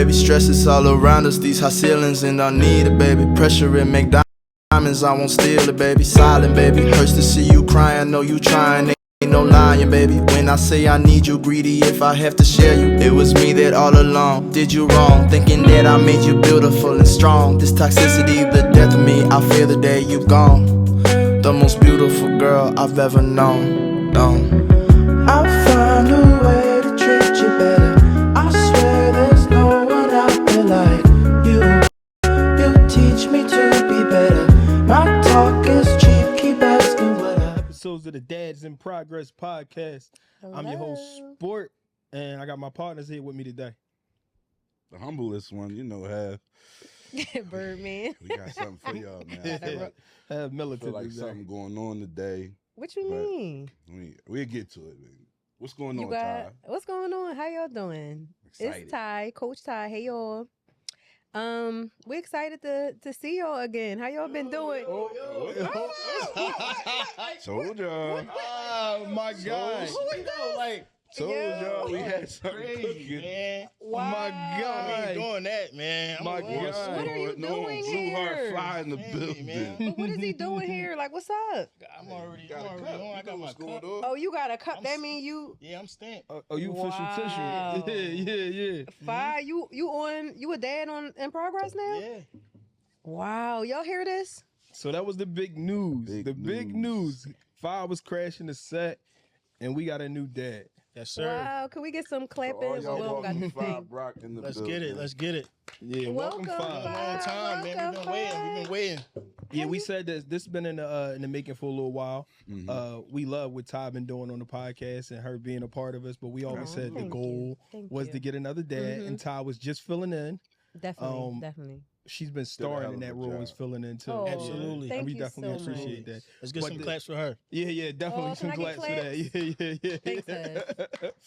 baby. Stress is all around us, these high ceilings, and I need it, baby. Pressure and make diamonds, I won't steal it, baby. Silent, baby. Hurts to see you crying, know you trying. Ain't no lying, baby. When I say I need you, greedy if I have to share you. It was me that all along did you wrong, thinking that I made you beautiful and strong. This toxicity, the death of me, I fear the day you gone. The most beautiful girl I've ever known. I'll find a way to treat you better. I swear there's no one out there like you. You teach me to be better. My talk is cheap, keep asking what I. Episodes of the Dads in Progress podcast. Hello. I'm your host, Sport, and I got my partners here with me today. The humblest one, you know, Birdman. we got something for y'all, man. Have I militant feel like today. something going on today. What you But mean? We'll get to it, man. What's going You on, got Ty? what's going on? How y'all doing? Excited. It's Ty, Coach Ty. Hey y'all. We're excited to see y'all again. How y'all been doing? Told y'all. Oh my God. Told y'all we had something Crazy, cooking. man. Oh my I God. ain't doing that, man. My going God. What are you doing Blue Heart here? Fly in the Family, building. man. But what is he doing here? Like, what's up? I'm already Got a on. cup. I You got know my what's going cup. on. Oh, you got a cup. I'm That s- mean you Yeah, I'm stamped. Oh, you official Wow. tissue. Yeah. Fi, you a dad on in progress now? Yeah. Wow, y'all hear this? So that was the big news. Big news. Fire was crashing the set, and we got a new dad. Yes, sir. Wow, can we get some So clapping? all y'all Well, welcome got- Five Brock in the Let's building. get it. Let's get it. Yeah, welcome Welcome, Fire. Been a long time, man. We've been waiting. We've been waiting. Yeah, we said this has been in the making for a little while. Mhm. We love what Ty been doing on the podcast and her being a part of us, but we always said the thank goal you. Thank was you. to get another dad, and Ty was just filling in. Definitely, um, definitely. She's been a starring hell in of that a role job. as filling in too. Oh, Absolutely. thank we you definitely so appreciate much. that. Let's get But some the- claps for her. Yeah, definitely Oh, some can I get claps for that. Yeah.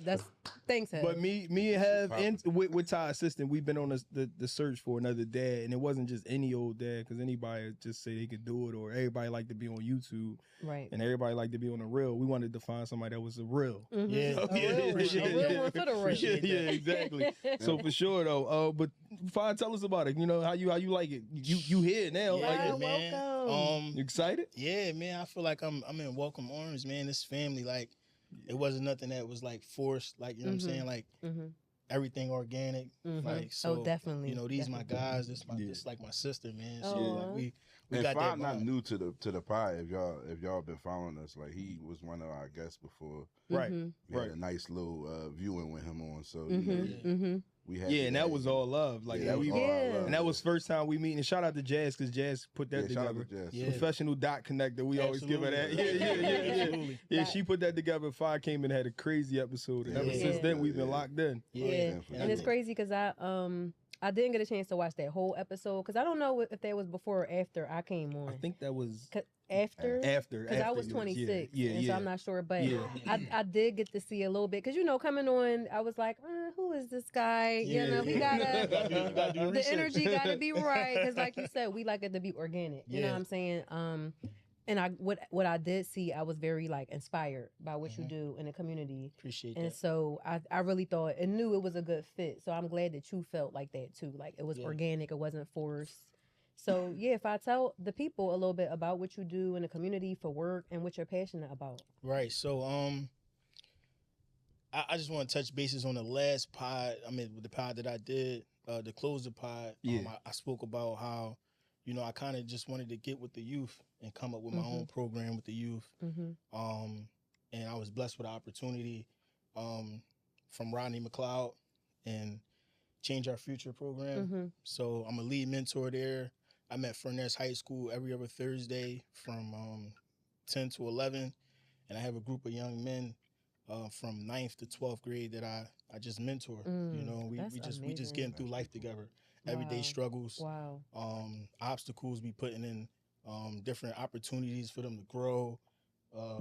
Thanks, Thanks, Ed. But me and Have Poppin'. and with Ty's assistant, we've been on the search for another dad, and it wasn't just any old dad, because anybody would just say they could do it, or everybody like to be on YouTube, Right. and everybody like to be on the real. We wanted to find somebody that was a real. Mhm. Yeah. A real one. Appreciate A real that. one for the real. Appreciate Yeah, exactly. So for sure though, but fine, tell us about it. You know how you like it. You here now? Yeah, Like, Wow, man. welcome. you excited? Yeah, man. I feel like I'm in Welcome Orange, man. This family, like, it wasn't nothing that was like forced. Like, you know what I'm saying? Like, Mhm. everything organic. Mhm. Like, so, Oh, definitely. you know, these my Definitely. guys. This Yeah. like my sister, man. So Aw. like, we And got Five that not bond. new to the pie. If y'all been following us, like he was one of our guests before. Right. Mhm. We had Right. a nice little viewing with him on. So you know, Mhm. Mhm. we had. Yeah, and that was all love. Like, Yeah, that was we, all our Yeah. love. and that was first time we meet. And shout out to Jazz, because Jazz put that shout out together. to Jess. Yeah. Professional dot connector. We always give her that. Absolutely. Yeah. Absolutely. Yeah, she put that together. Fire came in and had a crazy episode, and ever Yeah. since then we've been locked in. Yeah, definitely. and it's crazy because I didn't get a chance to watch that whole episode because I don't know if that was before or after I came on. I think that was After. after. Because I was yeah, 26, Yeah, and so I'm not sure, but Yeah. I did get to see a little bit because coming on, I was like, who is this guy? Yeah. We You gotta gotta do the research. energy gotta be right because, like you said, we like it to be organic. You know Yeah. what I'm saying? And what I did see, I was very like inspired by what you do in the community. Appreciate And that. so I really thought and knew it was a good fit. So I'm glad that you felt like that too. Like it was Yeah. organic, it wasn't forced. So yeah, if I tell the people a little bit about what you do in the community for work and what you're passionate about. Right. So I just want to touch bases on the last pod. I mean, with the pod that I did, the closer pod. Yeah. I spoke about how, I kind of just wanted to get with the youth and come up with my own program with the youth. Mm-hmm. And I was blessed with the opportunity from Rodney McLeod and Change Our Future program. Mm-hmm. So I'm a lead mentor there. I'm at Furness High School every other Thursday from 10 to 11. And I have a group of young men from 9th to 12th grade that I just mentor. We that's we just getting through life together. Everyday Wow. struggles, Wow. obstacles, we putting in different opportunities for them to grow.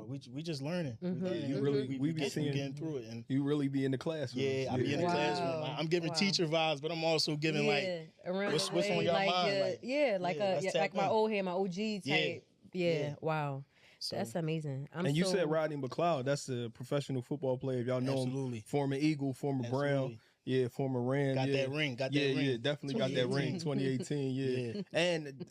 We just learning. Mhm. We learning. You really- we we be getting seeing- through it. And You really be in the classroom. yeah, I be in the Wow. classroom. I'm giving Wow. teacher vibes, but I'm also giving around what's the on way, your like mind, your- like, like let's like tap my in. old head, my OG type. Yeah. Yeah. Wow. so That's amazing. And you said Rodney McLeod, that's a professional football player. If y'all know him, absolutely. former Eagle, former Brown. Absolutely. Yeah, former Ram. Got yeah. that ring. Got Yeah, that ring. yeah, definitely got that ring. 2018, yeah. And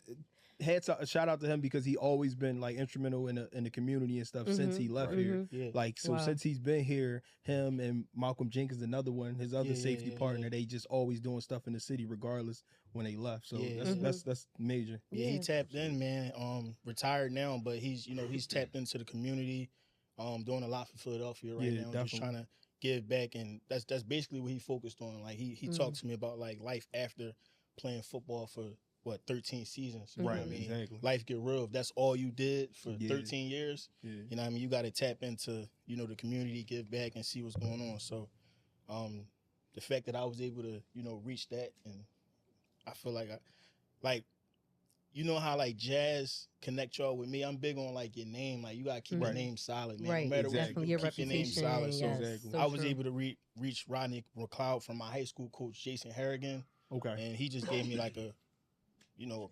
shout out to him because he always been like instrumental in the community and stuff since he left here. Yeah. Like so since he's been here, him and Malcolm Jenkins, another one, his other safety partner, they just always doing stuff in the city regardless when they left. So that's major. Yeah, he tapped in, man. Retired now, but he's tapped into the community, doing a lot for Philadelphia right now. Definitely. Just trying to give back, and that's basically what he focused on. Like he talked to me about like life after playing football for 13 seasons. You know what I mean? Exactly. Life get real. If that's all you did for 13 years, you know what I mean? You got to tap into, the community, give back, and see what's going on. So the fact that I was able to, reach that, and I feel like you know how like jazz connect y'all with me? I'm big on like your name. Like you gotta keep your name solid, man. Right. No matter Exactly. what, Your keep your name reputation. solid. So Yes. So I was true. able to reach Rodney McLeod from my high school coach, Jason Harrigan. Okay. And he just gave me like a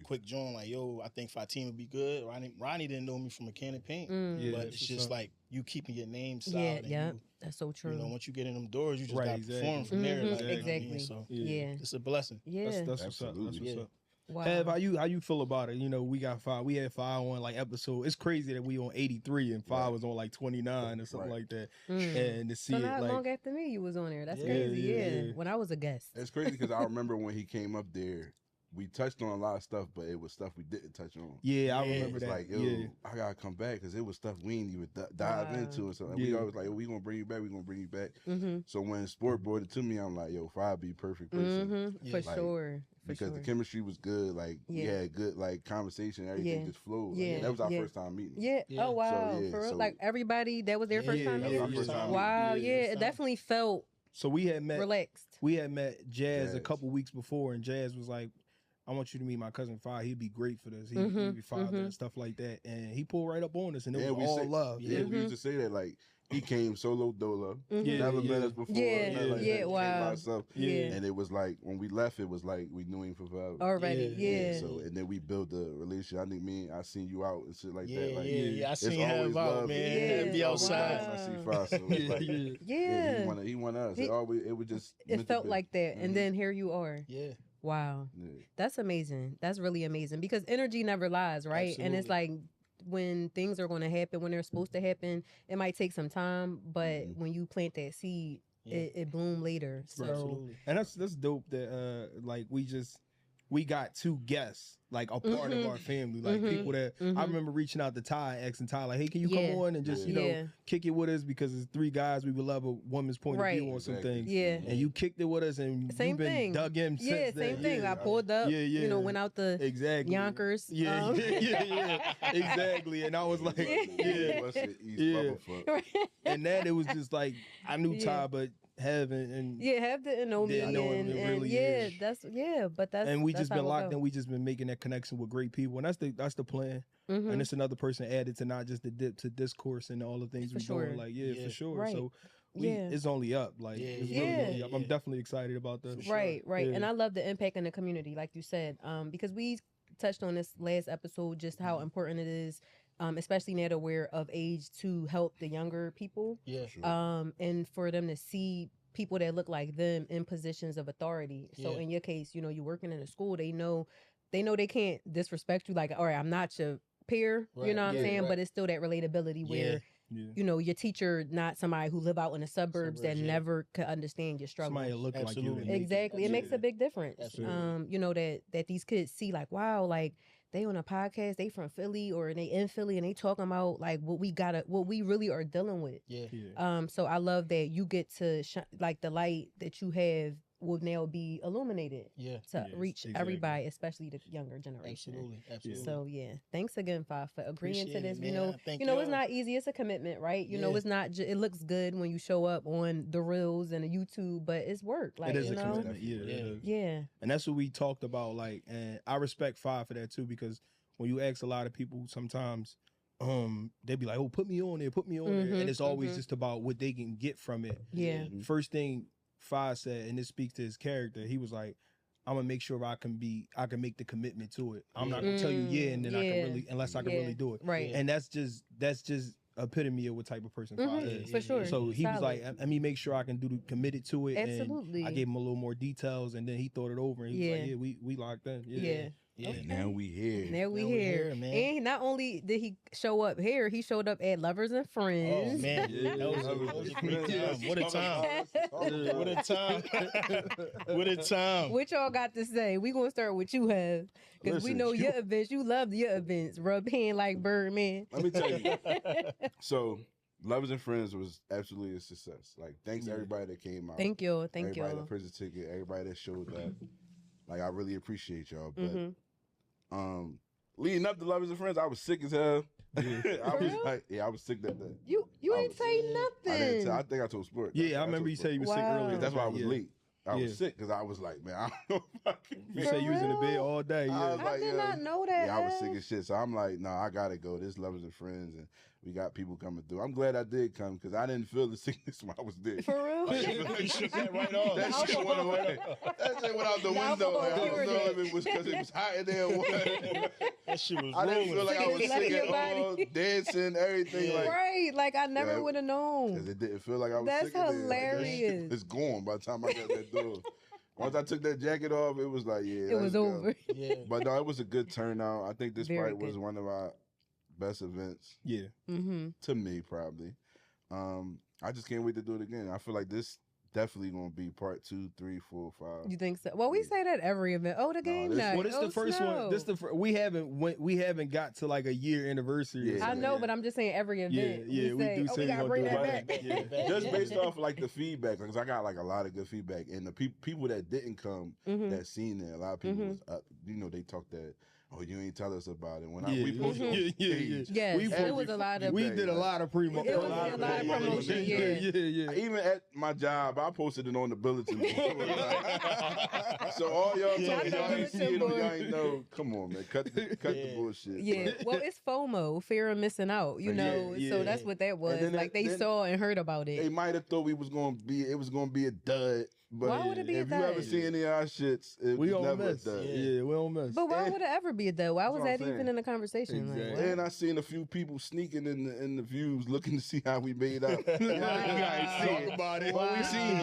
quick joint, like, yo, I think Fatima would be good. Rodney didn't know me from a can of paint. But it's just like you keeping your name solid. Yeah, and that's so true. once you get in them doors, you just gotta perform from there. Like, Exactly. So Yeah. it's a blessing. Yeah. That's what's up. That's what's up. Wow. Kev, how you feel about it? We got five. We had 5 on like episode. It's crazy that we on 83 and 5 was on like 29 or something like that. And to see So it not like long after me, you was on there. That's Yeah, crazy. yeah. When I was a guest. It's crazy because I remember when he came up there, we touched on a lot of stuff, but it was stuff we didn't touch on. I remember It's that. like, yo, I gotta come back because it was stuff we didn't even dive into and something. We always like, we gonna bring you back. We gonna bring you back. So when Sport brought it to me, I'm like, yo, Five be perfect person. For sure. Because the chemistry was good, like we had good like conversation, everything just flowed. Like, that was our first time meeting. Yeah. Oh wow. So, For real, like everybody that was their first time that meeting. was our first time Wow. meeting. It definitely felt So we had met relaxed. We had met Jazz a couple weeks before, and Jazz was like, I want you to meet my cousin Fi. He'd be great for this. He'd be father and stuff like that. And he pulled right up on us, and it was all love. Yeah, we used to say that like he came solo dolo. Never met us before. Wow. And it was like when we left, it was like we knew him for forever. Already. So and then we built a relationship. I think I seen you out and shit like that. Like, I it's seen him always out, love. man. Be outside. I see Fi. So it's like, he wanted us. It was just. It felt like that, and then here you are. Yeah. Wow. That's amazing. That's really amazing because energy never lies, right? Absolutely. And it's like when things are going to happen, when they're supposed to happen, it might take some time, but when you plant that seed, it bloom later. So Absolutely. And that's dope that like we got 2 guests like a part of our family, like people that I remember reaching out to Ty, asking Ty like, hey, can you come on and just kick it with us because it's 3 guys we would love a woman's point of view on some things. And you kicked it with us and same you've been thing. dug in since then. Same thing. I pulled up. Went out the Yonkers. Exactly. And I was like, and then it was just like I knew Ty, but Have and Have didn't know me, but that's and we that's just how been it locked go. in. We just been making that connection with great people, and that's the plan. And it's another person added to not just the Dipp to discourse and all the things we're doing. Like for sure. Right. So it's only up. Like it's really up. I'm definitely excited about that. Right. And I love the impact in the community, like you said, because we touched on this last episode, just how important it is. Especially now that we're of age to help the younger people. And for them to see people that look like them in positions of authority. So in your case, you're working in a school, they know they can't disrespect you. Like, all right, I'm not your peer, you know what I'm saying? But it's still that relatability where, your teacher, not somebody who live out in the suburbs that never could understand your struggle. Somebody look like you. Exactly. It makes a big difference. That these kids see like, wow, like, they on a podcast, they from Philly or they in Philly and they talking about like what we really are dealing with. So I love that you get to like the light that you have will now be illuminated to reach everybody, especially the younger generation. Absolutely. So thanks again, Fa, for agreeing to this. Thank it's not easy. It's a commitment, right? It's not. It looks good when you show up on the reels and the YouTube, but it's work. Like, it is a commitment. And that's what we talked about. Like, and I respect Fa for that too, because when you ask a lot of people, sometimes they be like, "Oh, put me on there, and it's always just about what they can get from it. First thing Fi said, and this speaks to his character, he was like, I'm gonna make sure I can make the commitment to it. I'm not gonna tell you and then I can really, unless I can really do it. Right. And that's just epitome of what type of person Five is. For sure. So he was like, let me make sure I can committed to it. Absolutely. And I gave him a little more details, and then he thought it over, and he was like, yeah, we locked in. Yeah. Okay. Now we here. Now we here, man. And not only did he show up here, he showed up at Lovers and Friends. Oh man, that was a great time. What a time! What a time! What a time! What y'all got to say? We gonna start with you, Have, because we know your events. You love your events. Rub hand like Birdman. Let me tell you. So, Lovers and Friends was absolutely a success. Like, thanks to everybody that came out. Thank you. Thank you. Everybody that purchased a ticket. Everybody that showed up. Like, I really appreciate y'all. But leading up to Lovers and Friends, I was sick as hell. I was sick that day. You ain't say nothing. I think I told Sport. Yeah, I remember you said you were sick earlier. That's why I was late. I was sick because I was like, man, I don't know if I can. You said you was in the bed all day. Yeah. I did not know that. Yeah, I was sick as shit. So I'm like, no, I gotta go. This Lovers and Friends, and we got people coming through. I'm glad I did come because I didn't feel the sickness when I was there. For real? You shook that right off. That shit went away. That shit went out the window. Like, I don't know if it was because it was hot in there or what. That shit was I didn't feel like I was sick at all. Dancing, everything. Like, right. Like, I never would have known. Because it didn't feel like I was That's sick. That's hilarious. Like, it's gone by the time I got that door. Once I took that jacket off, it was like, yeah. It was over. Yeah. But no, it was a good turnout. I think this probably was one of our best events. Yeah. To me, probably. I just can't wait to do it again. I feel like this definitely gonna be part 2, 3, 4, 5. You think so? Well, we say that every event. Oh, the game night. Well, this is the first one. This we haven't got to like a year anniversary. Yeah. I know, but I'm just saying every event. Yeah, we do say we gotta bring that back. Just based off like the feedback, because I got like a lot of good feedback, and the people that didn't come that seen it, a lot of people was up. You know, they talked that. Oh, you ain't tell us about it. When we posted on the page. Yes, it was a lot of. We did a lot of promotion. It was a lot of promotion. Yeah. Even at my job, I posted it on the bulletin board. So all y'all talking, y'all ain't see it, y'all ain't know. Come on, man, cut the bullshit. Yeah, well, it's FOMO, fear of missing out. You know, so that's what that was. Like they saw and heard about it. They might have thought it was gonna be a dud. But why would it be a if dud? you ever see any of our shits, we was don't never miss. a dud. Yeah, we don't miss. But why would it ever be a dud? Why was that what I'm even in the conversation? Exactly. Like, And I seen a few people sneaking in the views looking to see how we made out. Talk about it. Well, we seen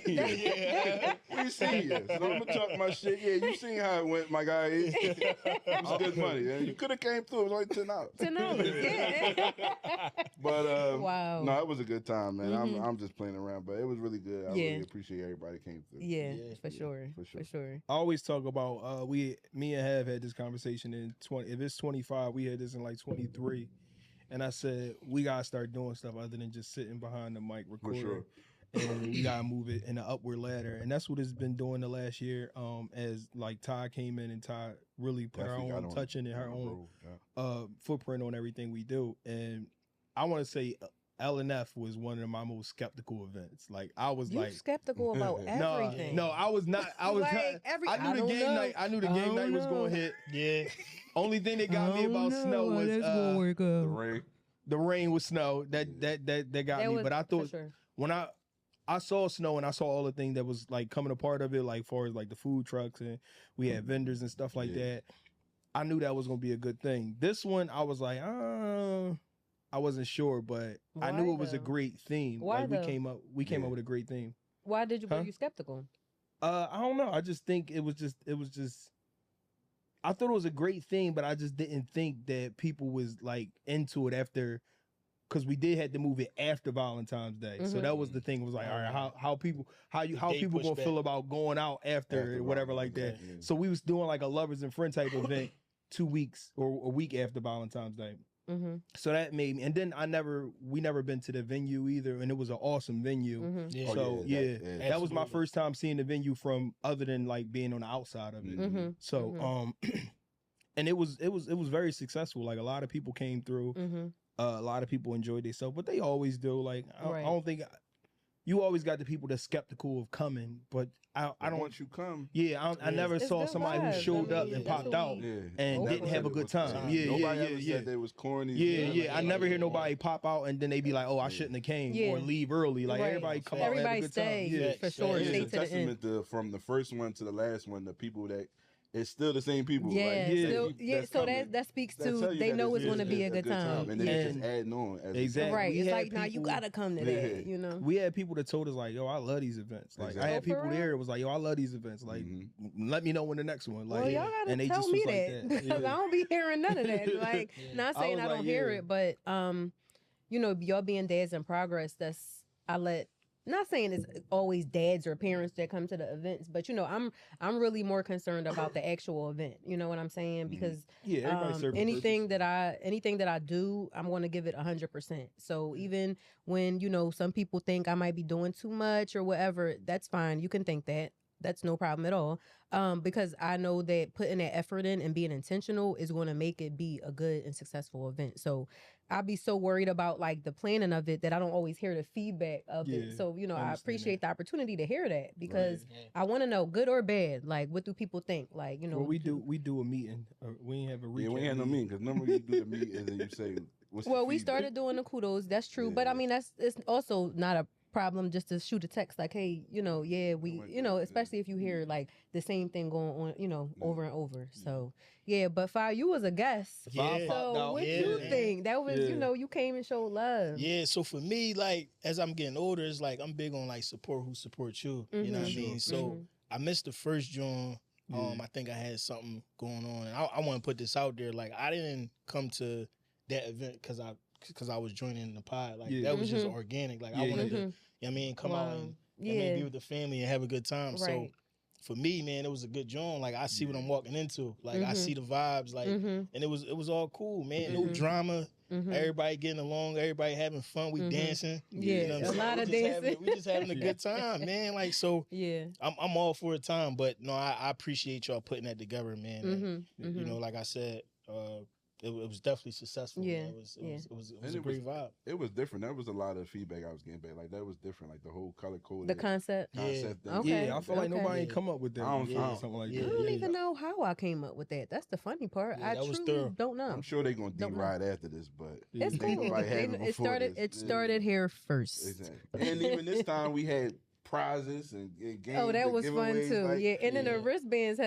you. Yeah. We seen you. So I'm gonna talk my shit. Yeah, you seen how it went, my guy. It was good money. Man. You could have came through. It was only $10. $10, yeah. But Wow. no, it was a good time, man. I'm just playing around, but it was really good. I really appreciate everybody that came through. Yeah, for sure. I always talk about me and Have had this conversation in 20. If it's 25, we had this in like 23, and I said we gotta start doing stuff other than just sitting behind the mic recording. For sure. And we gotta move it in an upward ladder, and that's what it's been doing the last year. As like Ty came in, and Ty really put her own touch in it, her own footprint on everything we do. And I want to say L&F was one of my most skeptical events. Like I was skeptical about everything. No, I was not. I was. Like, I knew the game night. I knew the game night was going to hit. Yeah. Only thing that got me about snow was The rain. The rain with snow. That got me. But I thought when I saw snow and I saw all the things that was like coming a part of it, like far as like the food trucks and we had vendors and stuff like that. I knew that was gonna be a good thing. This one, I was like, I wasn't sure, but I knew it was a great theme. Why like we came up with a great theme. Why were you skeptical? I don't know. I just think it was just. I thought it was a great thing, but I just didn't think that people was like into it after. Because we did have to move it after Valentine's Day, so that was the thing. It was like, all right, how people gonna feel about going out after whatever like that. Yeah. So we was doing like a Lovers and Friends type event 2 weeks or a week after Valentine's Day. So that made me, and then we never been to the venue either, and it was an awesome venue. Yeah. So that was my first time seeing the venue from other than like being on the outside of it. So and it was very successful. Like a lot of people came through. A lot of people enjoyed themselves, but they always do. Like I don't think you always got the people that's skeptical of coming, but I don't want you come. Yeah, I never saw somebody who showed up and popped out and didn't have a good time. Nobody ever said they was corny. Yeah. I never hear nobody pop out and then they be like, "Oh, I shouldn't have came," or leave early. Like everybody come out and have a good time. For sure. It's a testament from the first one to the last one. The people that it's still the same people. Yeah, like, still, so coming. that speaks That to tell you they that know it's going to be a good time. And then it's just adding on. As Exactly. Right. We It's had like, now you got to come to that, you know? We had people that told us, like, yo, I love these events. Like, I had people there that was like, yo, I love these events. Like, let me know when the next one. Like, well, y'all got to tell me that, because I don't be hearing none of that. Like, not saying I don't hear it, but, you know, y'all being dads in progress, not saying it's always dads or parents that come to the events, but you know, I'm really more concerned about the actual event. You know what I'm saying? Because anything that I do, I'm going to give it 100%. So even when, you know, some people think I might be doing too much or whatever, that's fine. You can think that. That's no problem at all. Because I know that putting that effort in and being intentional is going to make it be a good and successful event. So I'll be so worried about like the planning of it that I don't always hear the feedback of it. So, you know, I appreciate the opportunity to hear that, because I want to know, good or bad, like, what do people think? Like, you know, well, we do a meeting. We ain't have a recap. Yeah, we ain't have no meeting, because normally you do the meeting and then you say, well, we started doing the kudos. That's true. But I mean, it's also not a problem just to shoot a text like, hey, you know, you know, especially if you hear like the same thing going on, you know, over and over. So but Fi, you was a guest. So what you think? That was, you know, you came and showed love. Yeah, so for me, like, as I'm getting older, it's like I'm big on like support who supports you. You know what I mean? So I missed the first joint. I think I had something going on, and I want to put this out there. Like, I didn't come to that event because I was joining the pod. Like, that was just organic. Like, I wanted to, you know what I mean, come out and be with the family and have a good time. Right. So for me, man, it was a good joint. Like, I see what I'm walking into. Like, I see the vibes. Like, and it was all cool, man. No drama. Everybody getting along. Everybody having fun. We dancing. Yeah, you know what I'm a lot of dancing. We just having a good time, man. Like, so I'm all for a time. But no, I appreciate y'all putting that together, man. You know, like I said, it was definitely successful. Yeah, it was a great vibe. It was different. That was a lot of feedback I was getting back. Like, that was different. Like, the whole color code. The concept. Thing. Okay. I feel like nobody ain't come up with that. Something like that. I don't even know how I came up with that. That's the funny part. I truly don't know. I'm sure they're gonna D-ride after this, but it's cool. It started here first. Exactly. And even this time we had prizes and games. Oh, that was fun too. Like, and then the wristbands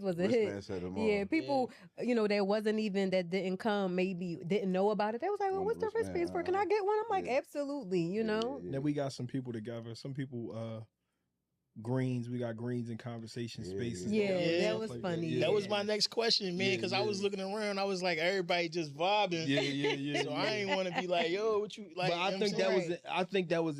was a hit. People, you know, that didn't come, maybe didn't know about it. They was like, well, what's the wristbands for? Can I get one? I'm like, absolutely, you know. Then we got some people together. Some people greens. We got greens in conversation spaces. That was like funny. That was my next question, man, because I was looking around. I was like, everybody just vibing. So I ain't want to be like, yo, what you like? But I think that was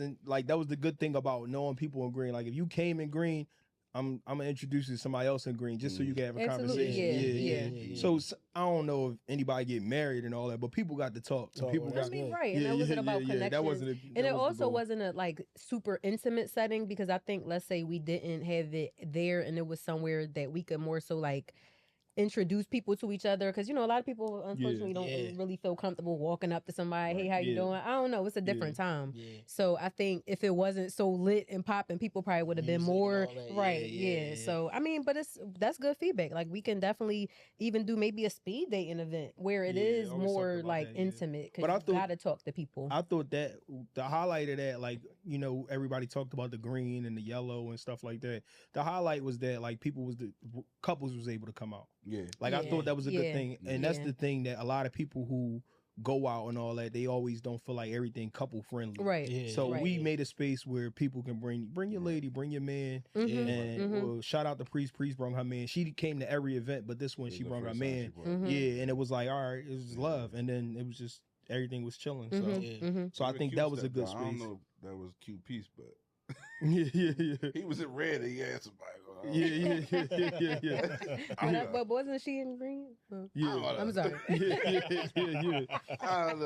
the good thing about knowing people in green. Like, if you came in green, I'm gonna introduce you to somebody else in green just so you can have a conversation. So I don't know if anybody get married and all that, but people got to talk. People got right. And that wasn't about connection. And it also wasn't a like super intimate setting, because I think, let's say we didn't have it there and it was somewhere that we could more so like introduce people to each other, because, you know, a lot of people unfortunately don't really feel comfortable walking up to somebody, hey, how you doing? I don't know, it's a different time. So I think if it wasn't so lit and popping, people probably would have been more So I mean, but that's good feedback. Like, we can definitely even do maybe a speed dating event where it is more like intimate, because you gotta talk to people. I thought that the highlight of that, like, you know, everybody talked about the green and the yellow and stuff like that. The highlight was that, like, couples was able to come out. I thought that was a good thing. And that's the thing, that a lot of people who go out and all that, they always don't feel like everything couple friendly. Right. So we made a space where people can bring your lady, bring your man. And well, shout out to Priest. Priest brought her man. She came to every event, but this one she brought her man. And it was like, all right, it was love. And then it was just, everything was chilling. So I think that was a good space. I don't know if that was cute piece, but He was in red and he had somebody. But wasn't she in green? I'm sorry.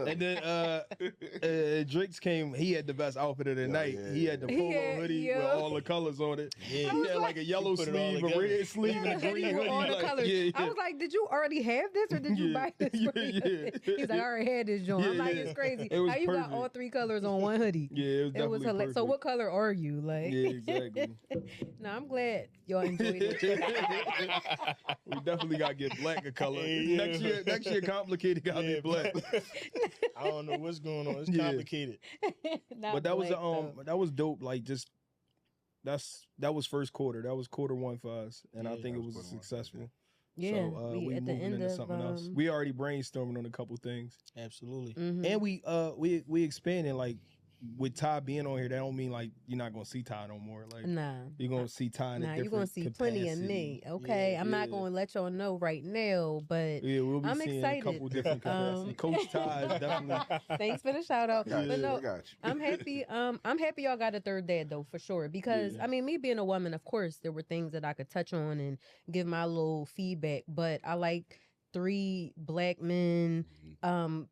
And then Drake's came. He had the best outfit of the night. He had the polo hoodie with all the colors on it. He had like a yellow sleeve, a red sleeve, and a green hoodie. All the colors. I was like, did you already have this, or did you buy this? He's like, I already had this joint. I'm like, it's crazy. How you got all three colors on one hoodie? It was hilarious. So what color are you? Like, exactly. No, I'm glad y'all enjoyed it. We definitely gotta get black a color. Next year, complicated gotta be black. I don't know what's going on. It's complicated. But that was that was dope. Like, just that was first quarter. That was quarter one for us, and I think it was successful. Yeah, so we we at the moving end into of something else. We already brainstorming on a couple things, Absolutely. and we expanding. Like with Ty being on here, that don't mean like you're not gonna see Ty no more. Like you're gonna see Ty in a different you're gonna see plenty of me. Okay, I'm not gonna let y'all know right now, but we'll be I'm seeing excited. a couple different capacities. Coach Ty is definitely. Thanks for the shout out. I But no, got you. I'm happy. I'm happy y'all got a third dad though, for sure. Because I mean, me being a woman, of course, there were things that I could touch on and give my little feedback. But I like 3 black men,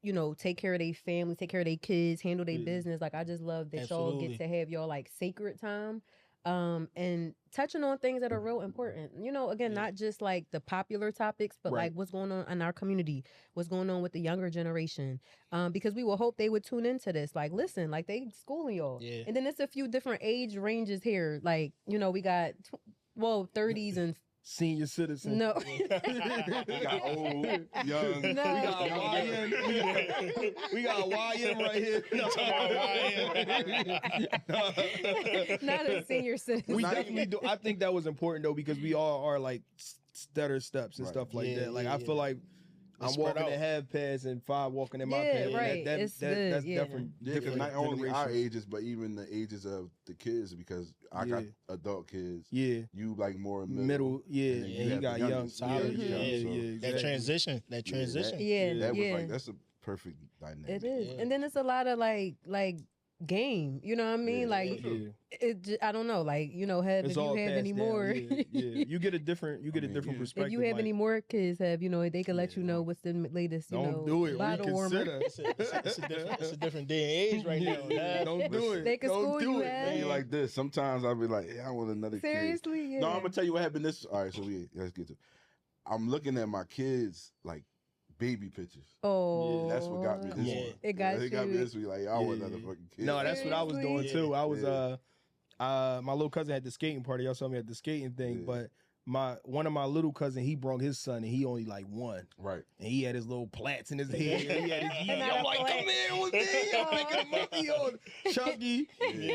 you know, take care of their family, take care of their kids, handle their business. Like I just love that y'all get to have y'all like sacred time. And touching on things that are real important. You know, again, not just like the popular topics, but like what's going on in our community, what's going on with the younger generation. Because we will hope they would tune into this. Like, listen, like they schooling y'all. Yeah. And then it's a few different age ranges here. Like, you know, we got 30s and senior citizen. No. We got old, young. No. We got YM right here. Not a senior citizen. We definitely do. I think that was important though, because we all are like stutter steps and stuff like that. Like I feel like I'm walking at half pads and 5 walking in my pads. Right. That's different. Different. Not only our ages, but even the ages of the kids, because I got adult kids. Yeah. You like more middle. Yeah. And he got young. Solid. That transition. That was like, that's a perfect dynamic. It is. And then it's a lot of like game, you know what I mean? I don't know, like, you know, if you have any more you get a different perspective. If you have any more kids, you know, they can let you know what's the latest, don't do it, bottle warmer. It's a different day and age right now. Don't do it. They can school you Maybe like this. Sometimes I'll be like, I want another kid. Seriously, yeah. No, I'm gonna tell you what happened this. All right, so let's get to it. I'm looking at my kids like baby pictures. Oh, that's what got me this one. It got me this week. Like, I want another fucking kid. No, that's what I was doing too. I was my little cousin had the skating party. Y'all saw me at the skating thing, but one of my little cousin, he brought his son and he only like 1. Right. And he had his little plaits in his head. He had his I'm like, come here with me. I'm making a monkey on Chunky,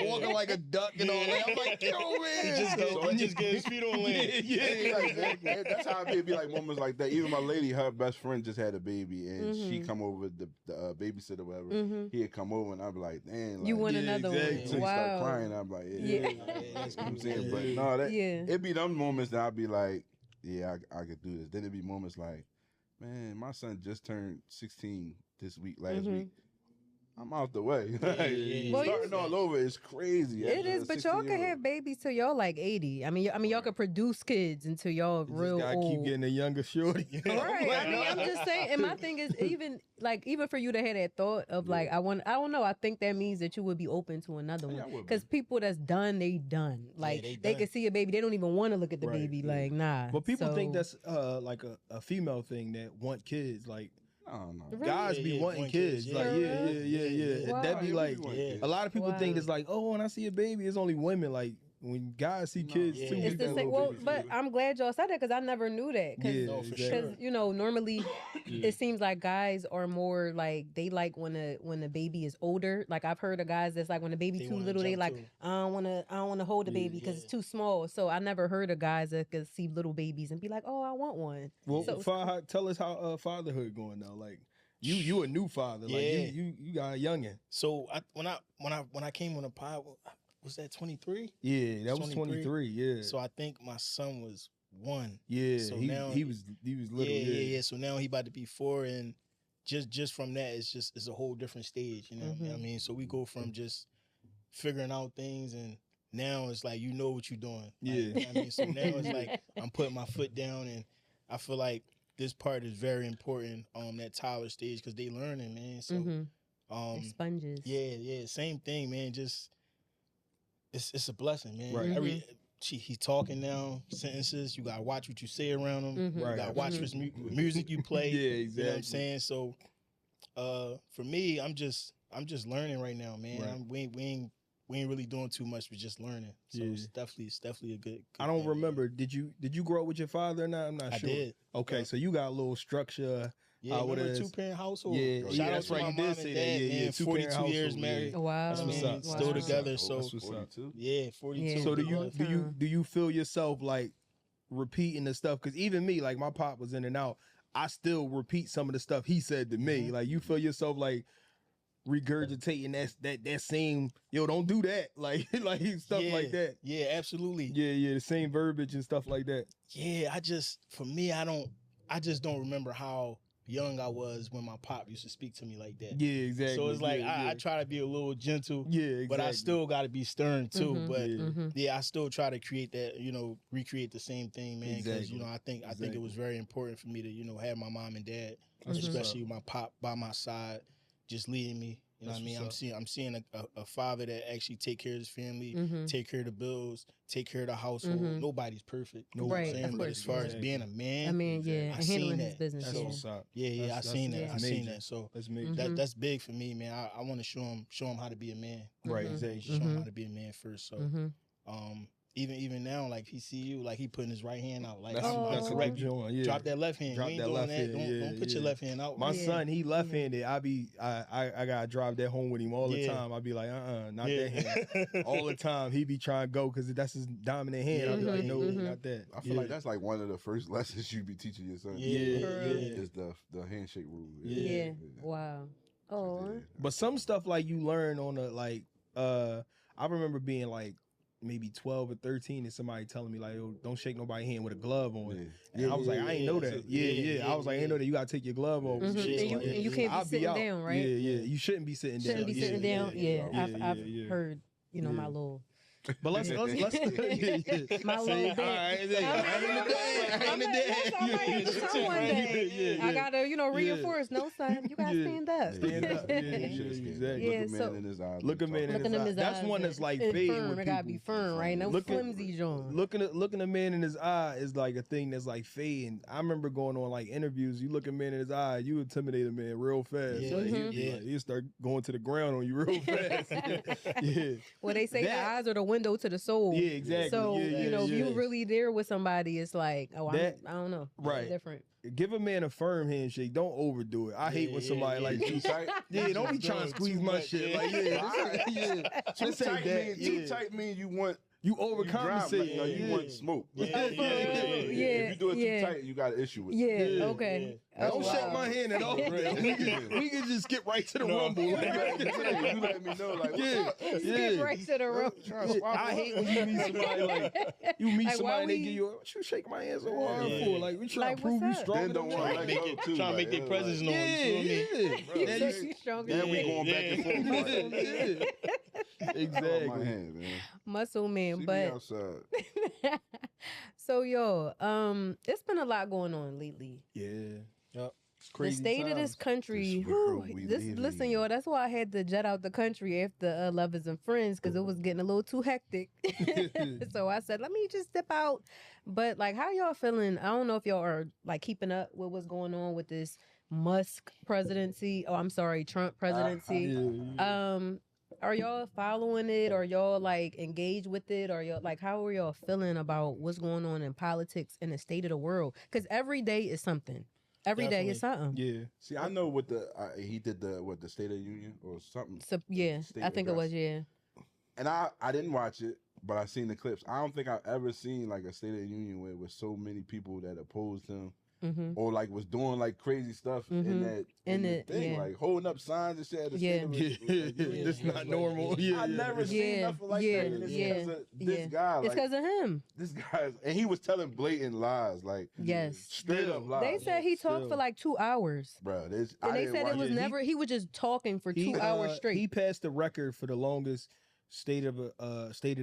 walking like a duck and all that. I'm like, get over here. He just get his feet on land. That's how it be like moments like that. Even my lady, her best friend just had a baby, and she come over with the babysitter or whatever. He'd come over and I'd be like, damn. Like, you want another one. So he start crying. I'm like, that's what I'm saying. But no, it'd be them moments that I'd be like, I could do this. Then it'd be moments like, man, my son just turned 16 this week, last week. I'm out the way. Starting all over is crazy. It is, but y'all can have babies till y'all like 80. I mean, y'all can produce kids until y'all real old. Keep getting a younger shorty. Right. I mean, I'm just saying. And my thing is, even for you to have that thought of like, I don't know. I think that means that you would be open to another one. Because people that's done, they done. Like they can see a baby, they don't even want to look at the baby. Like, nah. But people think that's like a female thing that want kids. Like, no. Guys be wanting kids. Like, Wow. That'd be like, a lot of people think it's like, oh, when I see a baby, it's only women. Like, when guys see kids too. It's the same. Well, but I'm glad y'all said that because I never knew that. Because you know, normally it seems like guys are more like they like when the baby is older. Like I've heard of guys that's like when the baby too little, they like I don't want to hold the baby because it's too small. So I never heard of guys that could see little babies and be like, oh, I want one. Well, so, tell us how fatherhood going now. Like you a new father. Like you got a youngin. So when I came on the pod. Was that 23? Yeah, that was 23. Yeah. So I think my son was 1. Yeah. So now he was little. Yeah. So now he about to be 4, and just from that, it's a whole different stage. You know what I mean? So we go from just figuring out things, and now it's like you know what you're doing. Like, you know what I mean? So now it's like I'm putting my foot down, and I feel like this part is very important on that toddler stage because they learning, man. So they're sponges. Yeah. Same thing, man. Just it's a blessing, man. Right. He's talking now, sentences. You gotta watch what you say around him. Right. You gotta watch what music you play. Yeah, exactly. You know what I'm saying? So, for me, I'm just learning right now, man. Right. We ain't really doing too much. We're just learning. So it's definitely a good I don't thing, remember. Did you grow up with your father or not? I'm not sure. I did. Okay, so you got a little structure Yeah, remember 2-parent household. Yeah, shout out that's to right. my You mom did and say dad, that. Yeah, man. 42 years married. Wow, that's what's up. Still together. That's So what's up. yeah, 42. Yeah. So Long time. do you feel yourself like repeating the stuff? Because even me, like my pop was in and out. I still repeat some of the stuff he said to me. Like you feel yourself like regurgitating that same, yo, don't do that, like stuff like that. Yeah, absolutely. Yeah, the same verbiage and stuff like that. Yeah, I just don't remember how young I was when my pop used to speak to me like that. Yeah, exactly. So it's like I try to be a little gentle. Yeah, exactly. But I still got to be stern too. Mhm, But yeah, I still try to create that, recreate the same thing, man. Because I think it was very important for me to have my mom and dad, especially my pop by my side, just leading me. You know what I mean? I'm seeing a father that actually take care of his family, take care of the bills, take care of the household. Nobody's perfect. You know what I'm saying? But as far as being a man, and handling his business. That's what's up. Yeah, I seen that. I seen that. So that's major. That's big for me, man. I want to show him how to be a man. Right, exactly. Show him how to be a man first. So even now, like he see you, like he putting his right hand out, like that's correct. Yeah. Drop that left hand. Drop you ain't that doing left that. hand. Don't put your left hand out. My son, he left-handed. I gotta drive that home with him all the time. I be like, not that hand. All the time, he be trying to go because that's his dominant hand. I be like, no, not that. I feel like that's like one of the first lessons you be teaching your son. Is the handshake rule. Yeah. Wow. Oh. But some stuff like you learn on I remember being like maybe 12 or 13 and somebody telling me like, "Oh, don't shake nobody's hand with a glove on." And I was like, I ain't know that. I was like, I ain't know that. You gotta take your glove off. And you can't be sitting down, right? Yeah. You shouldn't be sitting down. Shouldn't be sitting down. I've heard, my little. But let's my little bit. I gotta, reinforce. No, son, you gotta stand up. Stand up. Exactly. Look a man in his eyes. That's one that's like fading with people. It gotta be firm, right? No flimsy joint. Looking a man in his eye is like a thing that's like fading. I remember going on like interviews. You look a man in his eye, you intimidate a man real fast. He'll start going to the ground on you real fast. Well, they say the eyes are the window to the soul. Yeah, exactly. So if you really there with somebody, it's like, I don't know, right? Different. Give a man a firm handshake. Don't overdo it. I hate when somebody like too tight. Yeah, don't be trying to squeeze my shit. Like too tight mean you want. You overcompensate. You want smoke. If you do it too tight, you got an issue with it. Okay. Don't shake my hand at all. We can just skip right to the rumble. You let me know, like, skip right to the rumble. I hate when you meet somebody like you meet somebody and they give you. What you shake my hand so hard for? Like we trying to prove you strong. Then don't want to trying to make their presence known. Then we going back and forth. Exactly. My hand, man. Muscle man, See but me outside. So it's been a lot going on lately. Yeah. Yep. The state of this country. Listen, y'all, that's why I had to jet out the country after Lovers and Friends, because it was getting a little too hectic. So I said, let me just dip out. But like, how y'all feeling? I don't know if y'all are like keeping up with what's going on with this Musk presidency. Oh, I'm sorry, Trump presidency. Are y'all following it? Or y'all like engaged with it? Or y'all like, how are y'all feeling about what's going on in politics and the state of the world? Because every day is something. Every day is something. Yeah. See, I know what he did the State of the Union or something. So, yeah, I think it was, yeah. And I didn't watch it, but I seen the clips. I don't think I've ever seen like a State of the Union where with so many people that opposed him. Or like was doing like crazy stuff in that thing, like holding up signs and shit at the It's not normal. I never seen nothing like that. And it's because of this guy. It's because of him. This guy, and he was telling blatant lies, like straight up lies. They said he talked for like 2 hours, bro. And they said it was never. He was just talking for 2 hours straight. He passed the record for the longest State of the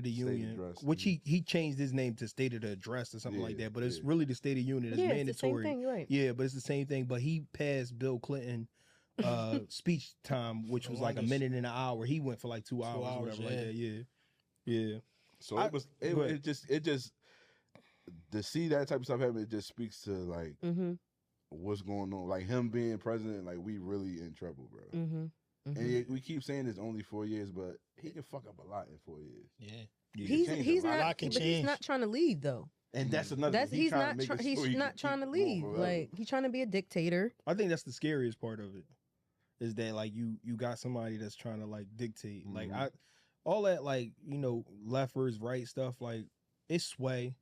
Union, which he changed his name to State of the Address or something like that. But it's really the State of the Union. It's mandatory. It's the same thing, right? Yeah, but it's the same thing. But he passed Bill Clinton speech time, which was like a minute and an hour. He went for like 2 hours or whatever like that. Yeah. So it just to see that type of stuff happen, it just speaks to like what's going on. Like him being president, like we really in trouble, bro. And we keep saying it's only 4 years, but he can fuck up a lot in 4 years. He's not trying to leave though. And that's another. He's not trying to leave. Like he's trying to be a dictator. I think that's the scariest part of it. Is that like you got somebody that's trying to like dictate. Like all that like, you know, left versus right stuff, like it's sway.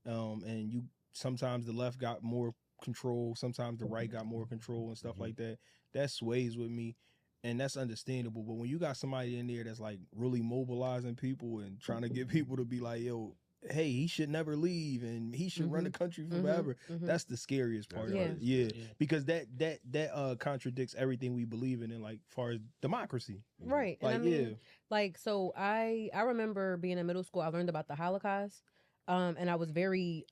And you sometimes the left got more control, sometimes the right got more control and stuff like that. That sways with me. And that's understandable. But when you got somebody in there that's like really mobilizing people and trying to get people to be like, yo, hey, he should never leave and he should run the country forever. That's the scariest part of it. Yeah. Because that contradicts everything we believe in like far as democracy. Right. Like, and I mean, like, so I remember being in middle school, I learned about the Holocaust. And I was very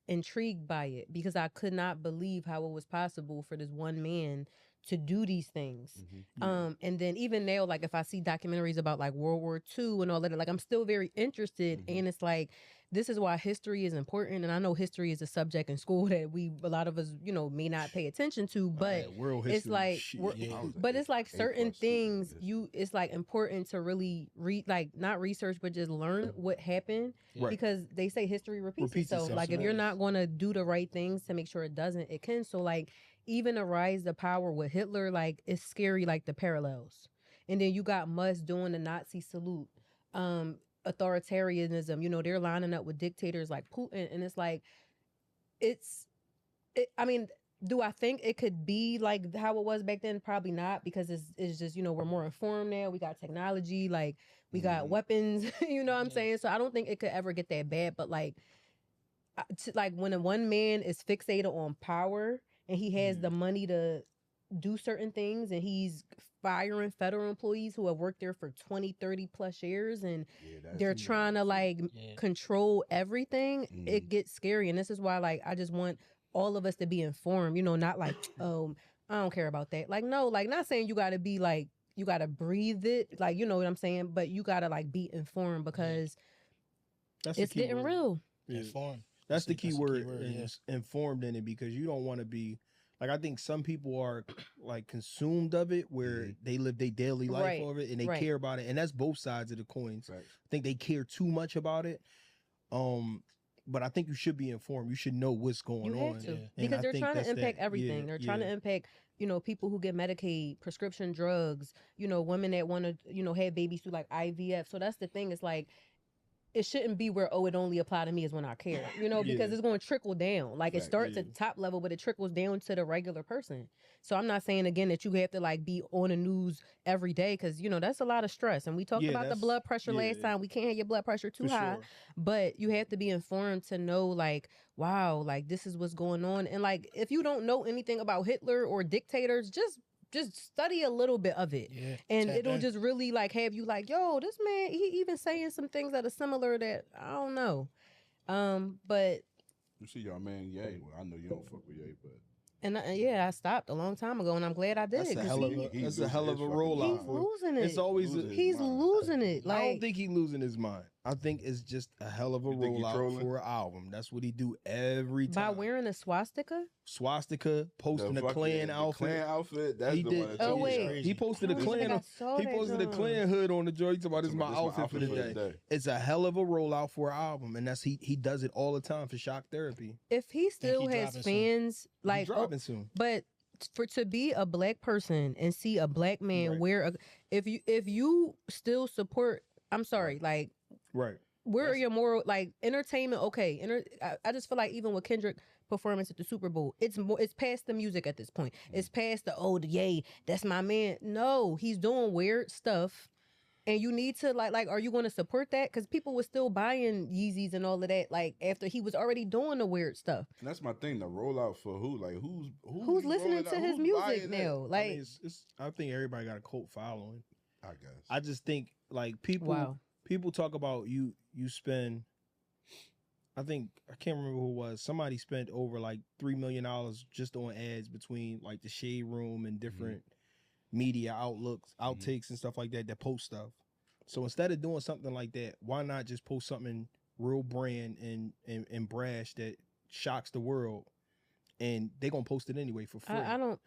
intrigued by it because I could not believe how it was possible for this one man to do these things. And then even now, like if I see documentaries about like World War II and all that, like I'm still very interested. And it's like, this is why history is important. And I know history is a subject in school that a lot of us, you know, may not pay attention to, but it's like, but it's like certain things it's like important to really not research, but just learn what happened because they say history repeats itself. Like if you're not going to do the right things to make sure it doesn't, it can. So like, even a rise to power with Hitler, like it's scary, like the parallels. And then you got Musk doing the Nazi salute, authoritarianism. You know, they're lining up with dictators like Putin, and it's like, I mean, do I think it could be like how it was back then? Probably not, because it's just, you know, we're more informed now. We got technology, like we got weapons. You know what I'm saying? So I don't think it could ever get that bad. But like when one man is fixated on power. And he has the money to do certain things, and he's firing federal employees who have worked there for 20, 30 plus years, and they're trying to like control everything. It gets scary. And this is why like I just want all of us to be informed, you know, not like, oh, I don't care about that. Like, no, like not saying you gotta be like, you gotta breathe it, like, you know what I'm saying, but you gotta like be informed because it's getting real. Informed. That's the key word, informed in it, because you don't want to be like, I think some people are like consumed of it where they live their daily life over it and they care about it. And that's both sides of the coins. I think they care too much about it. But I think you should be informed. You should know what's going on. Because they're trying to impact everything. They're trying to impact, you know, people who get Medicaid, prescription drugs, you know, women that want to, you know, have babies through like IVF. So that's the thing. It's like, it shouldn't be where, it only apply to me is when I care, you know, because it's going to trickle down. Like it starts at the top level, but it trickles down to the regular person. So I'm not saying again that you have to like be on the news every day, because, you know, that's a lot of stress. And we talked about the blood pressure last time. We can't have your blood pressure too high, but you have to be informed to know like, wow, like this is what's going on. And like, if you don't know anything about Hitler or dictators, just study a little bit of it, and it'll just really like have you like, yo, this man, he even saying some things that are similar that I don't know. But you see your man Ye. Well, I know you don't fuck with Ye, but I stopped a long time ago, and I'm glad I did. That's a hell of a rollout. He's losing it. It's always he's losing it. Like, I don't think he's losing his mind. I think it's just a hell of a rollout for an album. That's what he do every time. By wearing a swastika, posting a Klan outfit. Klan outfit. That's the one. Oh wait, he posted a Klan. He posted a Klan hood on the joint. Talking about this is my outfit for the day. It's a hell of a rollout for an album, and that's he does it all the time for Shock Therapy. If he still has fans, like dropping soon, but to be a black person and see a black man wear if you still support, I'm sorry, like. Right. Where are your moral, like, entertainment? Okay, I just feel like even with Kendrick performance at the Super Bowl, it's past the music at this point. It's past the yay, that's my man. No, he's doing weird stuff, and you need to like, are you going to support that? Because people were still buying Yeezys and all of that, like after he was already doing the weird stuff. And that's my thing. The rollout for who? Like who's listening to his music now? Like, I mean, I think everybody got a cult following. I guess. I just think like people. Wow. People talk about you spend, I think, I can't remember who it was. Somebody spent over like $3 million just on ads between like the Shade Room and different media outtakes and stuff like that post stuff. So instead of doing something like that, why not just post something real brand and brash that shocks the world? And they're gonna post it anyway for free. I don't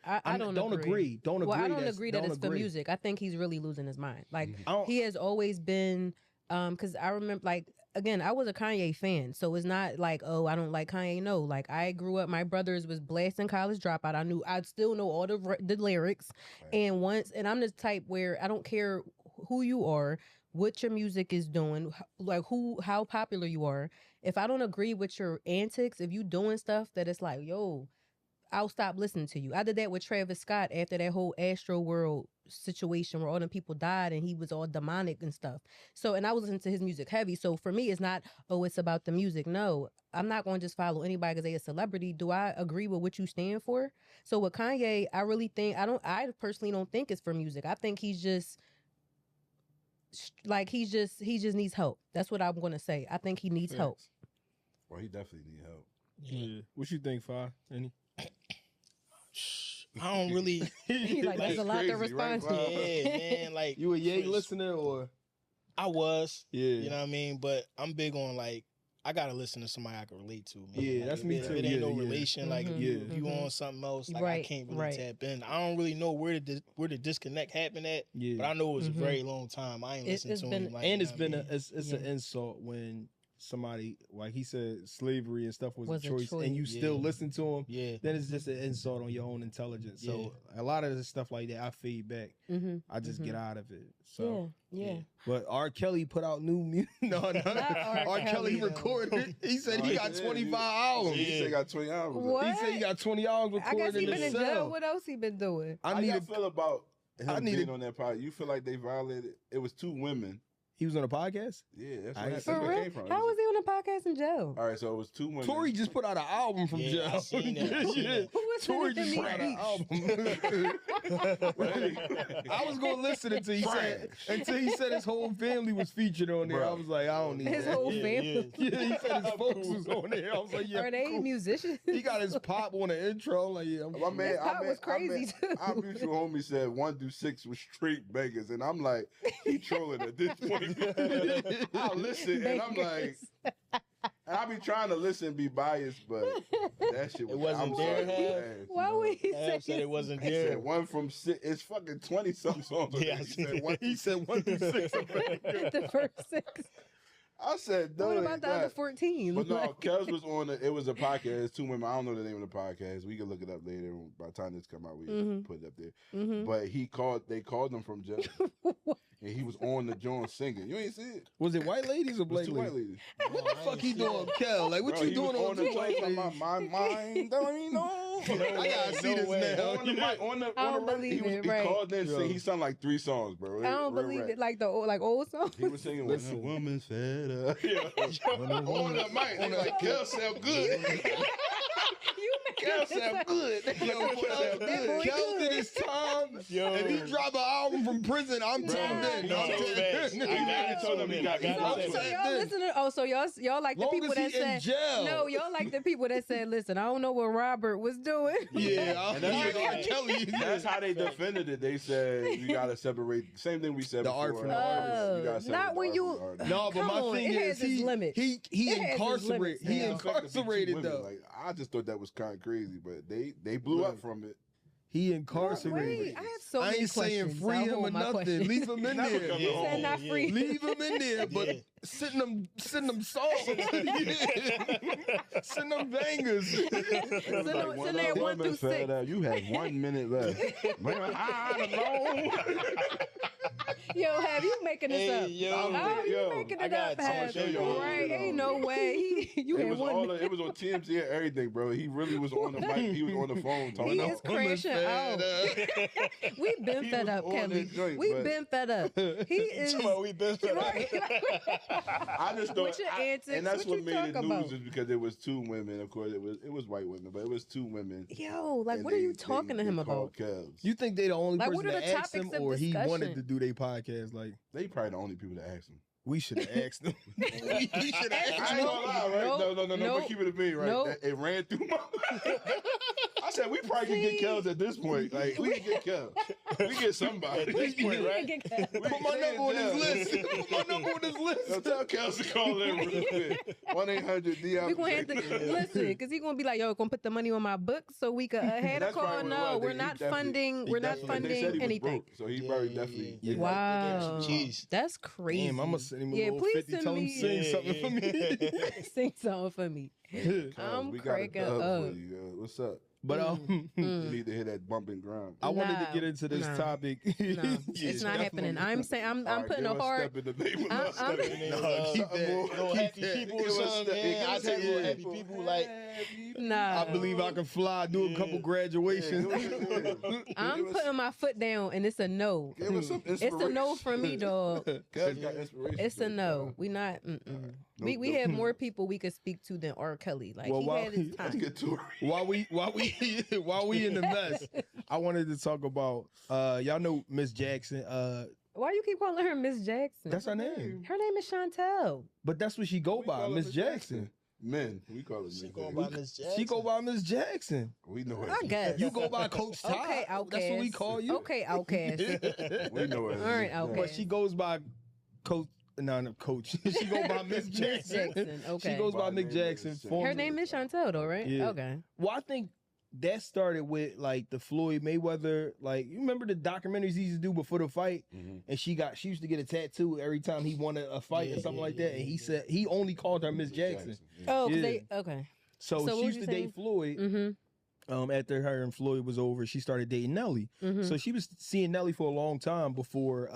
agree. Well, I don't agree that it's for music. I think he's really losing his mind. Like he has always been. Because I remember, like, again, I was a Kanye fan, so it's not like, oh, I don't like Kanye. No, like I grew up, my brothers was blasting College Dropout. I still know all the lyrics, and I'm the type where I don't care who you are, what your music is doing, like how popular you are. If I don't agree with your antics, if you doing stuff that it's like, yo, I'll stop listening to you. I did that with Travis Scott after that whole Astro World situation where all them people died and he was all demonic and stuff. So, and I was listening to his music heavy. So for me, it's not, oh, it's about the music. No, I'm not going to just follow anybody because they're a celebrity. Do I agree with what you stand for? So with Kanye, I personally don't think it's for music. I think he's just like, he just needs help. That's what I'm going to say. I think he needs help. Well, he definitely need help. Yeah. What you think, Fi? Any? I don't really. He's like, there's a lot to respond to. Yeah, man. Like, you a Ye listener or? I was. Yeah. You know what I mean? But I'm big on like, I gotta listen to somebody I can relate to. Man. Yeah, like, that's me too. If it ain't no relation, like if you Mm-hmm. on something else, like I can't really tap in. I don't really know where the disconnect happened at. Yeah. But I know it was a very long time. I ain't listened to him. Like, and it's been it's an insult when somebody, like he said, slavery and stuff was a choice, and you still listen to him, then it's just an insult on your own intelligence. So a lot of the stuff like that, I feed back. I just get out of it. So But R. Kelly put out new music. No, R. Kelly recorded. He said he got 25 albums. He said he got 20 albums. What? He said he got 20 albums recorded. I guess he been in jail. cell. What else he been doing? How you feel about him being on that pod? You feel like they violated? It was 2 women. He was on a podcast? Yeah, that's where it came from. How was he on a podcast in jail? All right, so it was 2 women. Tory just put out an album from jail. I seen that. Tory just put out an album. I was gonna listen until he said his whole family was featured on there. Bro. I was like, I don't need his that. whole family. Yeah, he said his folks was on there. I was like, yeah. Are they musicians? He got his pop on the intro. I'm like, yeah. My man, pop was crazy too. Our mutual homie said 1 through 6 was straight bangers, and I'm like, he trolling at this point. I'll listen, and I'm like, and I be trying to listen and be biased, but that shit wasn't there. Why would he say it wasn't He there? said 1 from 6. It's fucking 20-something songs. Yeah, he said 1 through 6. The first 6. I said, no. What about the other 14? But no, Kels was on it was a podcast, 2 women. I don't know the name of the podcast. We can look it up later. By the time this come out, we put it up there. But they called him from jail. And he was on the joint singing. You ain't see it? Was it white ladies or black ladies? 2 white ladies. What the fuck he doing, Kel? Like, what you doing on the joint? My mind don't even know. I gotta see this now. On the mic, on the radio, he called in and sing. He sung like 3 songs, bro. I don't believe it. Like the old songs. He was singing "When a Woman's Fed Up." On the mic, on like Kel sound good. Kel sound good. Kel did his time. If he drop an album from prison, I'm tuned in. So y'all like the people that said no. Y'all like the people that said, listen, I don't know what Robert was doing. Yeah, and that's how they defended it. They said you gotta separate. Same thing we said the before. art from the artist. Not when you. No, but my thing is he incarcerated though. Like I just thought that was kind of crazy, but they blew up from it. He incarcerated. Wait, I have so many questions. I ain't saying free him or nothing. Leave him in there. He said not free. Leave him in there, but send them songs. Send them bangers. Send that 1 through 6. You have 1 minute left. I don't know. Yo, have you making this up? You making it up, Have? Right? Ain't no way. It was on TMZ and everything, bro. He really was on the mic. He was on the phone talking. He is crashing out. We've been fed up, Kelly. We've been fed up. He is. We've been fed up. I just thought, With your antics, and that's what made it about? news is because it was 2 women. Of course, it was white women, but it was 2 women. Yo, like, what are you talking to him about? You think they the only Like, person what are that the asked him, topics of or he discussion? wanted to do their podcast? Like, they probably the only people that asked him. We should have asked them. we should have asked I ain't gonna lie, right? No. But keep it to me, right? Nope. It ran through my. I said we probably could get Kels at this point. Like we can get Kels. We get somebody. At this point, right? Put my number on this list. Put my number on this list. Yo, tell Kelsey to call in real quick. 1-800-DI. We gonna have to listen, because he's gonna be like, "Yo, gonna put the money on my books so we could have a That's call." probably what it No, was. we're not funding. We're not They said funding he was anything. broke, so he very definitely. Yeah. Wow, Jeez. that's crazy. Damn, I'm gonna send him a Yeah, little please 50. send Tell him me- sing something for me. Sing something for me. I'm We got a cracking dub up. for you, yo. What's up? But You need to hear that bump and grind. I wanted to No, get into this no. topic. No, Yeah, it's not happening. definitely. I'm saying I'm All right, putting give a us hard. Step in the name of I'm- love, step in the name of No, love. keep Something that. more. No Keep happy that. people Give or us something, step- man. give I us take little happy people. people like. Nah, I believe I can fly, do a couple graduations. I'm putting my foot down, and it's a no. Give us some It's a no from me, dog. Cuz got inspiration. It's a no. We not. We have more people we could speak to than R. Kelly. Like Well, he why- had his Let's time. get to it. while we in the mess, I wanted to talk about y'all know Miss Jackson. Why you keep calling her Miss Jackson? That's her name. Her name is Chantel. But that's what she go We by, call her Miss Jackson. Men, we call it She Miss going Jackson. by Miss Jackson. She go by Miss Jackson. We know it. I guess. You go by Coach Todd. Okay, Outcast. That's what we call you. Okay, Outcast. We know it. All right, Yeah. okay. But she goes by Coach. No, Coach. She go by Miss Miss Jackson. Jackson. Okay. She goes by My Miss name Jackson. is- formerly. Her name is Chantel, though, right? Yeah. Okay. Well, I think that started with like the Floyd Mayweather. Like you remember the documentaries he used to do before the fight, Mhm. and she used to get a tattoo every time he won a fight or something like that. And he said he only called her Miss Jackson. Yeah. Oh, 'cause Yeah. they okay. So, So what she was used you to saying? date Floyd. Mm-hmm. After her and Floyd was over, she started dating Nelly. Mm-hmm. So she was seeing Nelly for a long time before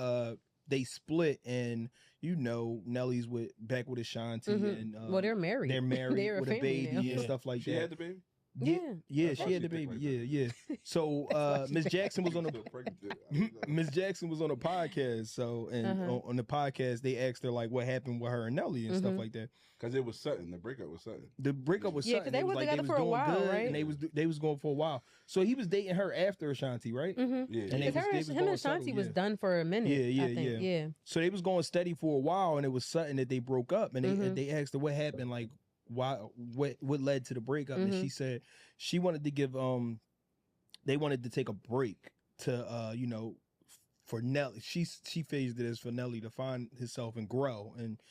they split. And you know, Nelly's back with Ashanti, Mhm. and Well, they're married. they're married They're a with a family baby now. and Yeah. stuff like She that. had the baby? Yeah. Yeah, That's she why had the she thick baby. like Yeah. So Miss Jackson was on So a pregnant. Miss Jackson was on a podcast. So and Uh-huh. on the podcast they asked her like what happened with her and Nelly and stuff Mhm. like that. Because it was Sutton. The breakup was Sutton. The breakup was Yeah, 'cause something. they It was like together for a doing while, good, right? And they was going for a while. So he was dating her after Ashanti, right? Mm-hmm. Yeah. And they Because was him going and Ashanti settle, was yeah. done for a minute. Yeah, I think. yeah. So they was going steady for a while, and it was something that they broke up, and Mhm. they asked her what happened, like why, what led to the breakup, and Mhm. she said she wanted to give they wanted to take a break to for Nelly. She phased it as for Nelly to find himself and grow, and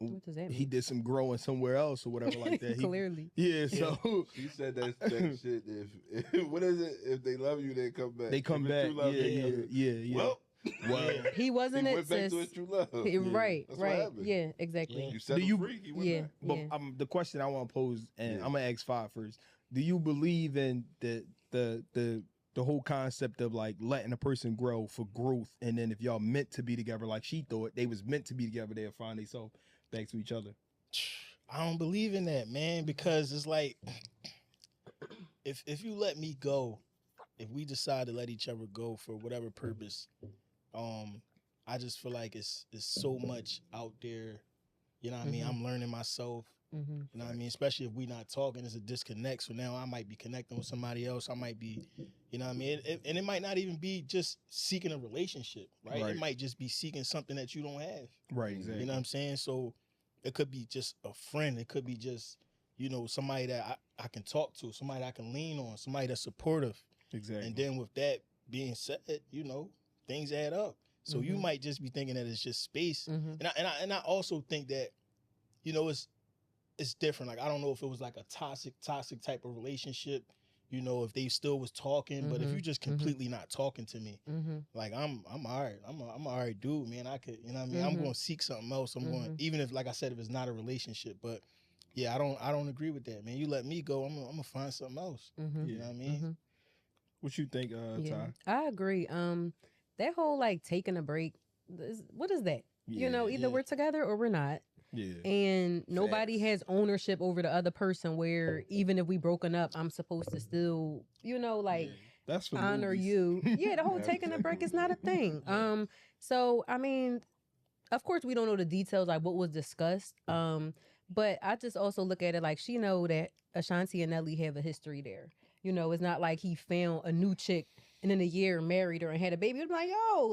What does that he mean? did some growing somewhere else or whatever like that. Clearly. Yeah, so She said that shit. If what is it? If they love you, they come back. they come If it's back. true love, they come back. Yeah. Well, He he wasn't it, went back sis. to his true love. Right, That's what right. happened. Yeah, exactly. Yeah. You set him you- free. He went Yeah. back. But Yeah. the question I want to pose, and Yeah. I'm gonna ask Five first. Do you believe in the whole concept of like letting a person grow for growth, and then if y'all meant to be together, like she thought they was meant to be together, they'll find themselves back to each other? I don't believe in that, man, because it's like if you let me go, if we decide to let each other go for whatever purpose, I just feel like it's so much out there. You know what I mean? Mhm. I'm learning myself. Mm-hmm. You know what I mean? Especially if we not talking, it's a disconnect. So now I might be connecting with somebody else. I might be, you know what I mean? And it might not even be just seeking a relationship, right? Right. It might just be seeking something that you don't have. Right, You know what I'm saying? So it could be just a friend. It could be just, somebody that I can talk to, somebody that I can lean on, somebody that's supportive. Exactly. And then with that being said, things add up. So you Mhm. might just be thinking that it's just space. Mm-hmm. And I also think that, it's different. Like I don't know if it was like a toxic type of relationship, if they still was talking, but if Mhm. you just Mhm. completely not talking to me, Mm-hmm. like I'm all right. I'm all right dude, man. I could, what I mean? I'm Mhm. going to seek something else. I'm going, Mhm. even if, like I said, if it's not a relationship, but yeah, I don't agree with that, man. You let me go, I'm gonna find something else. Mm-hmm. You know what I mean? Mm-hmm. What you think, Yeah, Ty? I agree. That whole like taking a break, what is that? Either yeah. we're together or we're not. Yeah. And nobody has ownership over the other person where even if we broken up, I'm supposed to still, That's for honor movies. you. Yeah, the whole Yeah, taking a exactly. break is not a thing. So I mean, of course we don't know the details like what was discussed. But I just also look at it like she know that Ashanti and Nelly have a history there. It's not like he found a new chick and in a year married her and had a baby. It'd be like, yo,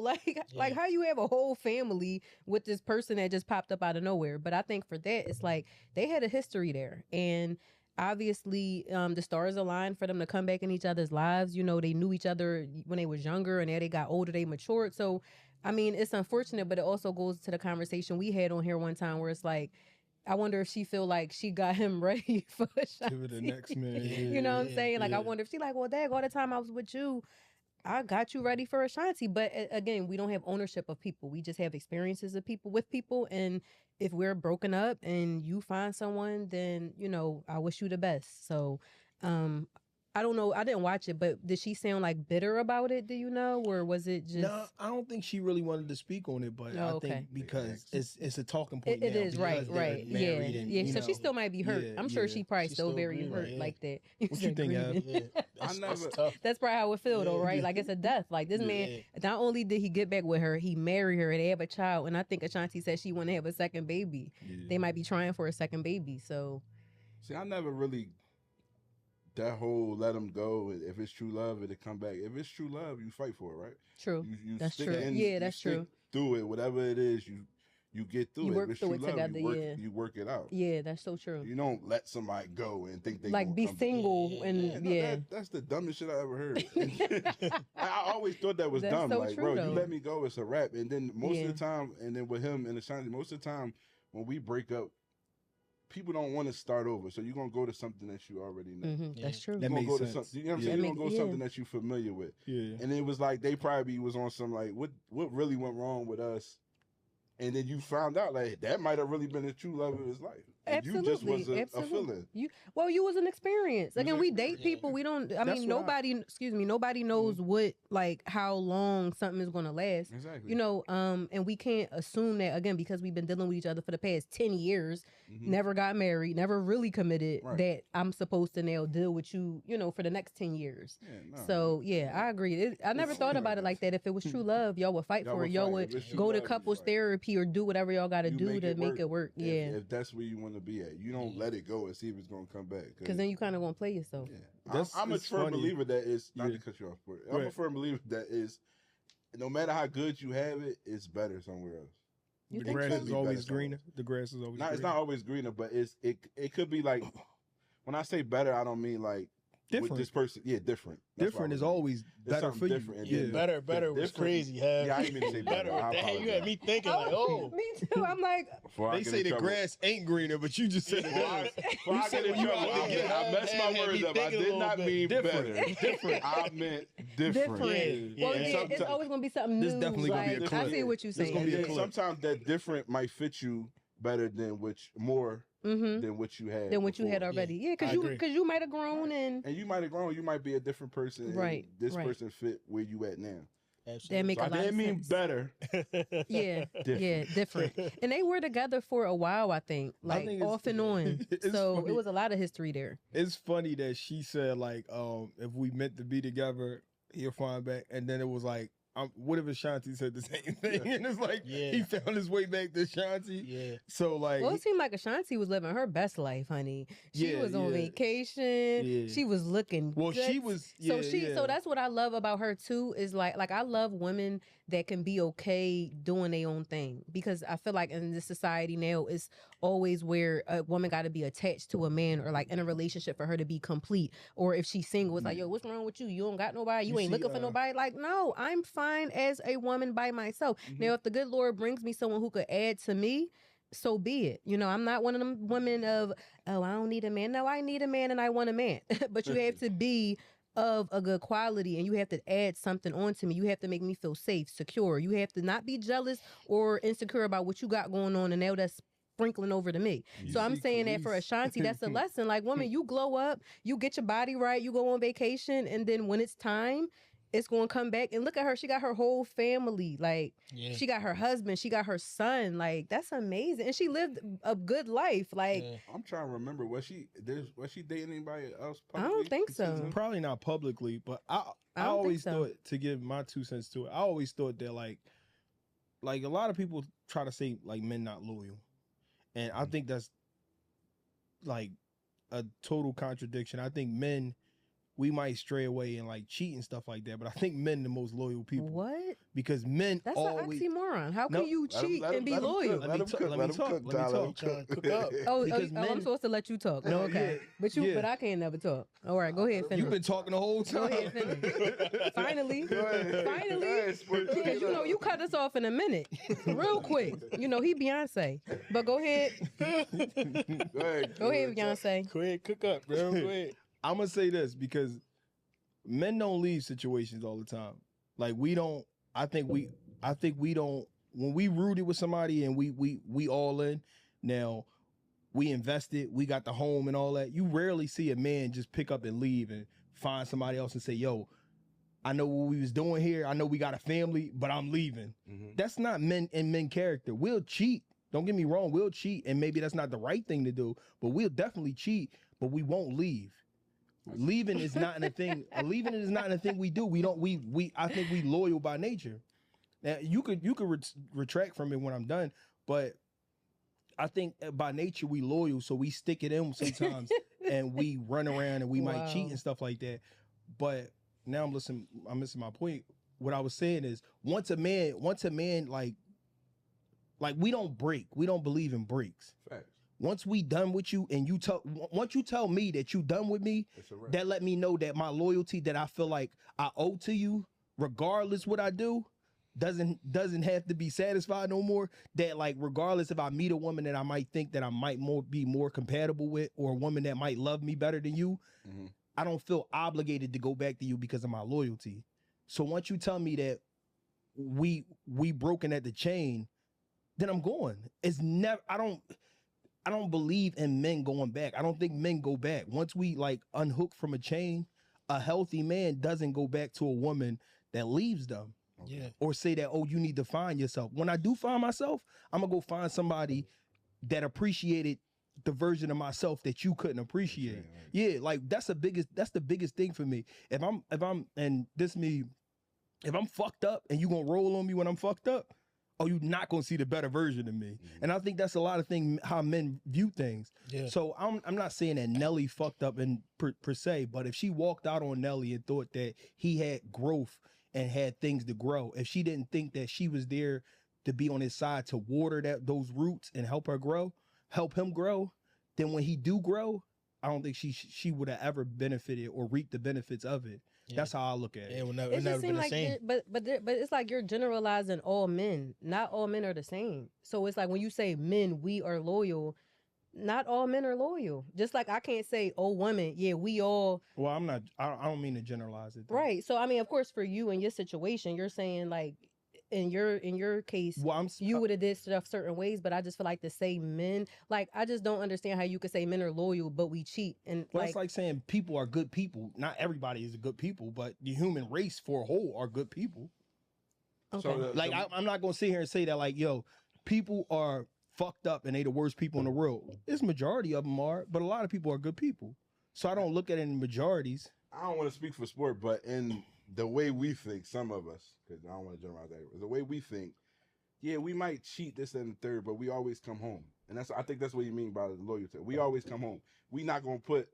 like how you have a whole family with this person that just popped up out of nowhere. But I think for that, it's like they had a history there. And obviously the stars aligned for them to come back in each other's lives. You know, they knew each other when they was younger, and now they got older, they matured. So, I mean, it's unfortunate, but it also goes to the conversation we had on here one time where it's like, I wonder if she feel like she got him ready for Ashanti. Give it the next minute. You know what I'm saying? Like, I wonder if she like, well, dang, all the time I was with you, I got you ready for Ashanti. But again, we don't have ownership of people. We just have experiences of people with people. And if we're broken up and you find someone, then, you know, I wish you the best. So, I don't know. I didn't watch it, but did she sound like bitter about it? Do you know? Or was it just... No, I don't think she really wanted to speak on it, but I think because it's a talking point It now is, right. Yeah. And, yeah. So she still might be hurt. I'm sure she probably still very hurt like that. What you think, Ab? That's probably how it feel though, right? Like it's a death. Like this man, not only did he get back with her, he married her, they have a child. And I think Ashanti said she want to have a second baby. They might be trying for a second baby. So, see, I never really... that whole let them go. If it's true love, it'll come back. If it's true love, you fight for it, right? True. You that's stick true. in, yeah, that's true. Through it, whatever it is, you get through you it. Work if it's through true it love, together, you work it out. Yeah, that's so true. You don't let somebody go and think they like be single that's the dumbest shit I ever heard. I always thought that was that's dumb. So like, true, bro, though. you let me go, it's a wrap. And then most of the time, and then with him and Ashanti, most of the time when we break up, people don't want to start over, so you're gonna go to something that you already know. That's true. You're gonna go to something. You know what I'm saying? You're gonna go something that you're familiar with. Yeah. And it was like they probably was on some like what really went wrong with us, and then you found out like that might have really been the true love of his life. And Absolutely. You just was a feeling. You was an experience. Again, we date people. We don't. I mean, nobody. Nobody knows what like how long something is going to last. Exactly. You know. And we can't assume that again because we've been dealing with each other for the past 10 years. Never got married. Never really committed. Right. That I'm supposed to now deal with you. You know, for the next 10 years. Yeah, no, so yeah, I agree. I never thought about it like that. If it was true love, y'all would fight for it. Y'all would go to couples therapy or do whatever y'all got to do to make it work. Yeah. If that's where you want to be at, you don't let it go and see if it's gonna come back. Because then you kind of gonna play yourself. Yeah. I'm a firm believer that is not to cut you off, but I'm a firm believer that is no matter how good you have it, it's better somewhere else. You the think grass so? is always greener. The grass is always greener. It's not always greener, but it could be like when I say better, I don't mean like different. With this person, different. Different is always better for you. Yeah. Better was crazy. Yeah, I didn't mean to say better. Dang, you had me thinking like, me too. I'm like, they say the grass ain't greener, but you just said it is. You said when you out to get, I messed my words up. I did not mean better. Different. I meant different. Well, it's always gonna be something new. This definitely gonna be a clip. I see what you're saying. And sometimes that different might fit you better than than what you had. Than what you had already. Yeah, because you might have grown and you might have grown. You might be a different person. Right. And this person fit where you at now. Absolutely. That make a lot of sense. I didn't mean better. Different. And they were together for a while, I think off and on. So funny. It was a lot of history there. It's funny that she said like, if we meant to be together, he'll find back. And then it was like, what if Ashanti said the same thing? And it's like he found his way back to Ashanti. Yeah. So like, well, it seemed like Ashanti was living her best life, honey. She was on vacation. Yeah. She was looking. Well, good. she was. So that's what I love about her too. Is like I love women that can be okay doing their own thing, because I feel like in this society now it's always where a woman got to be attached to a man or like in a relationship for her to be complete. Or if she's single, it's like, yo, what's wrong with you? You don't got nobody. You ain't looking for nobody. Like, no, I'm fine as a woman by myself. Now, if the good Lord brings me someone who could add to me, so be it. You know, I'm not one of them women of, oh, I don't need a man. No, I need a man and I want a man. But you have to be of a good quality and you have to add something onto me. You have to make me feel safe, secure. You have to not be jealous or insecure about what you got going on and now that's sprinkling over to me. So I'm saying that for Ashanti, that's a lesson. Like, woman, you glow up, you get your body right, you go on vacation, and then when it's time, it's going to come back. And look at her. She got her whole family. Like, she got her husband. She got her son. Like, that's amazing. And she lived a good life. Like, I'm trying to remember. Was she dating anybody else publicly? I don't think so. Probably not publicly, but I always thought, to give my 2 cents to it, I always thought that like a lot of people try to say like men not loyal. And I think that's like a total contradiction. I think men we might stray away and like cheat and stuff like that. But I think men the most loyal people. What? Because men That's always an oxymoron. How can you cheat and be loyal? Let me talk. Cook up. I'm supposed to let you talk. No, okay. But I can't never talk. All right, go ahead, finish. You've been talking the whole time. Go ahead, finish. Finally. Because you cut us off in a minute, real quick. He Beyonce. But go ahead. Go ahead, Beyonce. Go ahead, cook up, bro. Go ahead. I'm gonna say this because men don't leave situations all the time. Like we don't. I think we don't. When we rooted with somebody and we all in, now we invested, we got the home and all that. You rarely see a man just pick up and leave and find somebody else and say, "Yo, I know what we was doing here. I know we got a family, but I'm leaving." That's not men character. We'll cheat. Don't get me wrong. We'll cheat, and maybe that's not the right thing to do, but we'll definitely cheat. But we won't leave. Leaving is not a thing. Leaving is not a thing we do. We don't. I think we loyal by nature. Now you could retract from it when I'm done, but I think by nature we loyal, so we stick it in sometimes, and we run around and we might cheat and stuff like that. But now I'm missing my point. What I was saying is once a man like we don't break. We don't believe in breaks. Facts. Once we done with you and once you tell me that you done with me, that let me know that my loyalty that I feel like I owe to you, regardless what I do, doesn't have to be satisfied no more. That like regardless if I meet a woman that I might think that I might be more compatible with, or a woman that might love me better than you, I don't feel obligated to go back to you because of my loyalty. So once you tell me that we broken at the chain, then I'm going. It's never. I don't believe in men going back. I don't think men go back. Once we like unhook from a chain, a healthy man doesn't go back to a woman that leaves them. Yeah. Or say that, oh, you need to find yourself. When I do find myself, I'm gonna go find somebody that appreciated the version of myself that you couldn't appreciate. Yeah, like that's the biggest thing for me. If I'm fucked up and you gonna roll on me when I'm fucked up, oh, you're not gonna see the better version of me. And I think that's a lot of things how men view things. Yeah. So I'm not saying that Nelly fucked up in per se, but if she walked out on Nelly and thought that he had growth and had things to grow, if she didn't think that she was there to be on his side to water those roots and help him grow, then when he do grow, I don't think she would have ever benefited or reaped the benefits of it. Yeah. That's how I look at it. Yeah, we'll never be the same. But it's like you're generalizing all men. Not all men are the same. So it's like when you say men, we are loyal. Not all men are loyal. Just like I can't say, oh, women, yeah, we all. Well, I'm not. I don't mean to generalize it. Though. Right. So I mean, of course, for you in your situation, you're saying like. In your case, you would have did stuff certain ways, but I just feel like to say men, like I just don't understand how you could say men are loyal, but we cheat. And well, it's like saying people are good people. Not everybody is a good people, but the human race for a whole are good people. Okay. So I'm not gonna sit here and say that like, yo, people are fucked up and they the worst people in the world. It's majority of them are, but a lot of people are good people. So I don't look at it in majorities. I don't want to speak for sport, but in the way we think, some of us, because I don't want to generalize that, the way we think, yeah, we might cheat this and the third, but we always come home. And I think that's what you mean by the loyalty. We always come home. We not going to put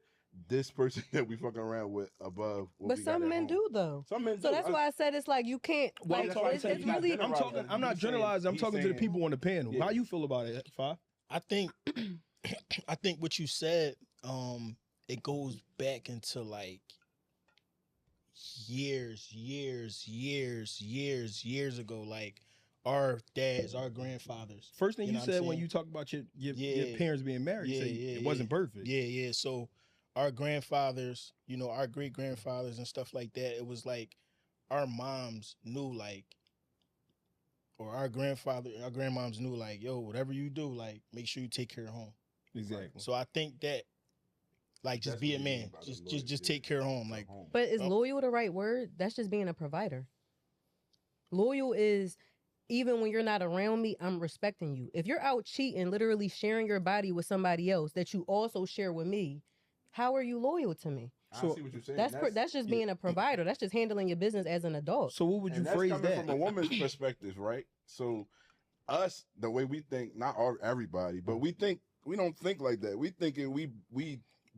this person that we fucking around with above what but we some got men at do, though. Some men do. So that's why I said it's like you can't. Well, like, it's really. I'm not generalizing. I'm talking to the people on the panel. Yeah. How you feel about it, Fi? I think what you said, it goes back into like years ago, like our dads, our grandfathers. First thing you said when you talk about your parents being married, it wasn't perfect. Yeah. So our grandfathers, our great grandfathers and stuff like that, it was like our moms knew like, or our grandmoms knew like, yo, whatever you do, like make sure you take care of home. Exactly. So I think that like just be a man. Just take care of home. Like, but is loyal the right word? That's just being a provider. Loyal is even when you're not around me, I'm respecting you. If you're out cheating, literally sharing your body with somebody else that you also share with me, how are you loyal to me? I see what you're saying. That's just being a provider. That's just handling your business as an adult. So what would you phrase that? From a woman's perspective, right? So us, the way we think, not everybody, but we don't think like that. We thinking we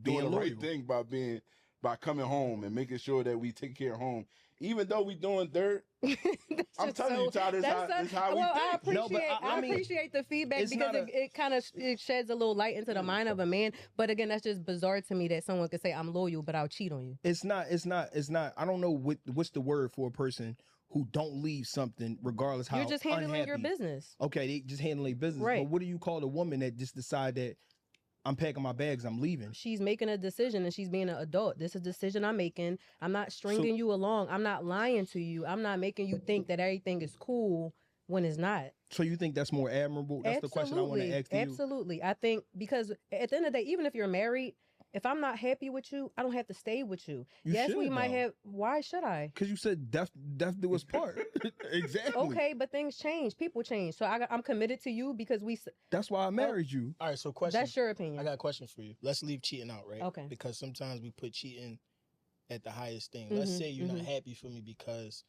doing the right thing by being by coming home and making sure that we take care of home, even though we doing dirt. I'm telling you, Todd, this how we think. I appreciate the feedback because it kind of sheds a little light into the mind of a man. But again, that's just bizarre to me that someone could say I'm loyal, but I'll cheat on you. It's not. I don't know what's the word for a person who don't leave something regardless how you're just handling unhappy. Your business. Okay, they just handling business. Right. But what do you call a woman that just decide that I'm packing my bags, I'm leaving? She's making a decision and she's being an adult. This is a decision I'm making. I'm not stringing you along. I'm not lying to you. I'm not making you think that everything is cool when it's not. So you think that's more admirable? That's the question I want to ask you. Absolutely. I think because at the end of the day, even if you're married, if I'm not happy with you, I don't have to stay with you. We might have. Why should I? Because you said death do us part. Exactly. Okay, but things change. People change. So I'm committed to you because That's why I married you. All right. So question. That's your opinion. I got a question for you. Let's leave cheating out, right? Okay. Because sometimes we put cheating at the highest thing. Let's say you're not happy for me because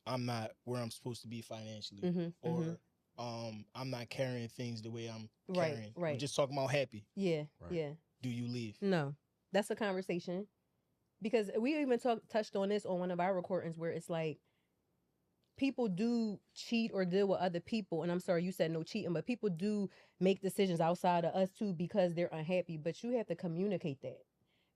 I'm not where I'm supposed to be financially, or I'm not carrying things the way I'm carrying. Right. I'm just talking about happy. Yeah. Right. Yeah. Do you leave? No, that's a conversation because we even touched on this on one of our recordings where it's like people do cheat or deal with other people. And I'm sorry, you said no cheating, but people do make decisions outside of us too because they're unhappy, but you have to communicate that.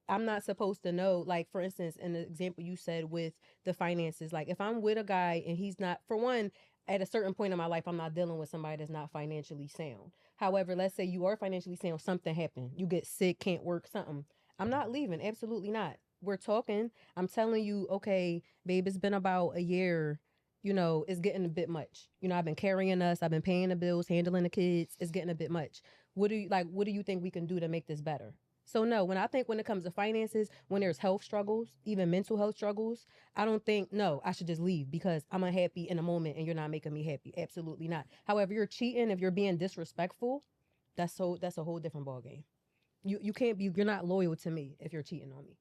I'm not supposed to know, like, for instance, in the example you said with the finances, like if I'm with a guy and he's not, for one, at a certain point in my life, I'm not dealing with somebody that's not financially sound. However, let's say you are financially sound, something happened. You get sick, can't work, something. I'm not leaving. Absolutely not. We're talking. I'm telling you, okay, babe, it's been about a year. You know, it's getting a bit much. You know, I've been carrying us. I've been paying the bills, handling the kids. It's getting a bit much. What do you think we can do to make this better? So no, when it comes to finances, when there's health struggles, even mental health struggles, I don't think, no, I should just leave because I'm unhappy in a moment and you're not making me happy. Absolutely not. However, you're cheating, if you're being disrespectful, that's a whole different ballgame. You can't be, you're not loyal to me if you're cheating on me.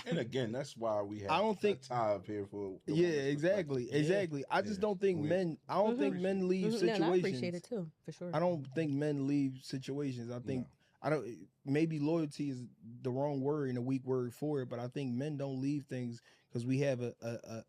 And again, that's why we have. I don't think tie up here for. Yeah, exactly. I just don't think men. I don't think men leave situations. No, I appreciate it too, for sure. I don't think men leave situations. I think I don't. Maybe loyalty is the wrong word and a weak word for it, but I think men don't leave things because we have a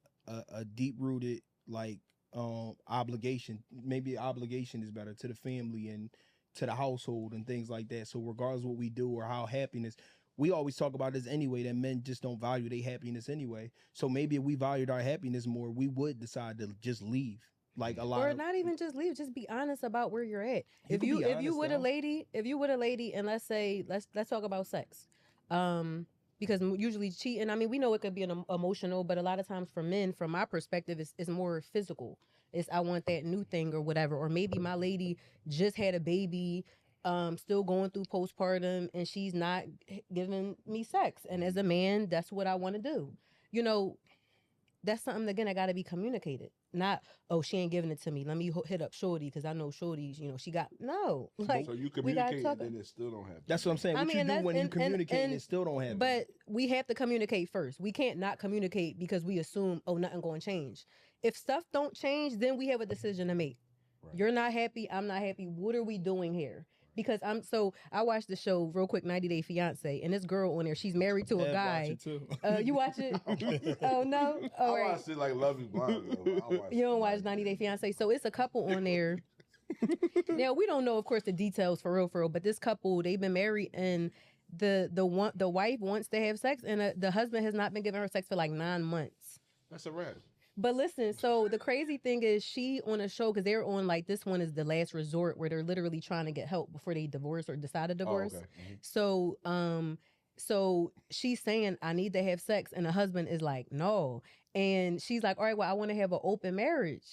deep rooted like obligation. Maybe obligation is better to the family and to the household and things like that. So regardless of what we do or how happiness. We always talk about this anyway, that men just don't value their happiness anyway. So maybe if we valued our happiness more, we would decide to just leave. Like a lot or not even just leave, just be honest about where you're at. If you with a lady and let's talk about sex. Because usually cheating, I mean, we know it could be an emotional, but a lot of times for men, from my perspective, it's more physical. It's I want that new thing or whatever. Or maybe my lady just had a baby, still going through postpartum and she's not giving me sex. And as a man, that's what I want to do. You know, that's something, again, that got to be communicated. Not, oh, she ain't giving it to me. Let me hit up Shorty because I know Shorty's, you know, she got, no. Like, so you communicate and then it still don't happen. That's what I'm saying. What you do when you communicate and it still don't happen. But we have to communicate first. We can't not communicate because we assume, oh, nothing going to change. If stuff don't change, then we have a decision to make. Right. You're not happy. I'm not happy. What are we doing here? Because I watched the show real quick, 90 Day Fiance, and this girl on there, she's married to a guy. Watch it too. You watch it? Oh no, I watch it like Love Is Blind. You don't watch 90 Day Fiance, so it's a couple on there. Now we don't know, of course, the details for real, but this couple, they've been married, and the wife wants to have sex, and the husband has not been giving her sex for like 9 months. That's a wrap. But listen, so the crazy thing is she on a show, because they're on like, this one is the last resort where they're literally trying to get help before they divorce or decide to divorce. Oh, okay. Mm-hmm. So she's saying, I need to have sex. And the husband is like, no. And she's like, all right, well, I want to have an open marriage.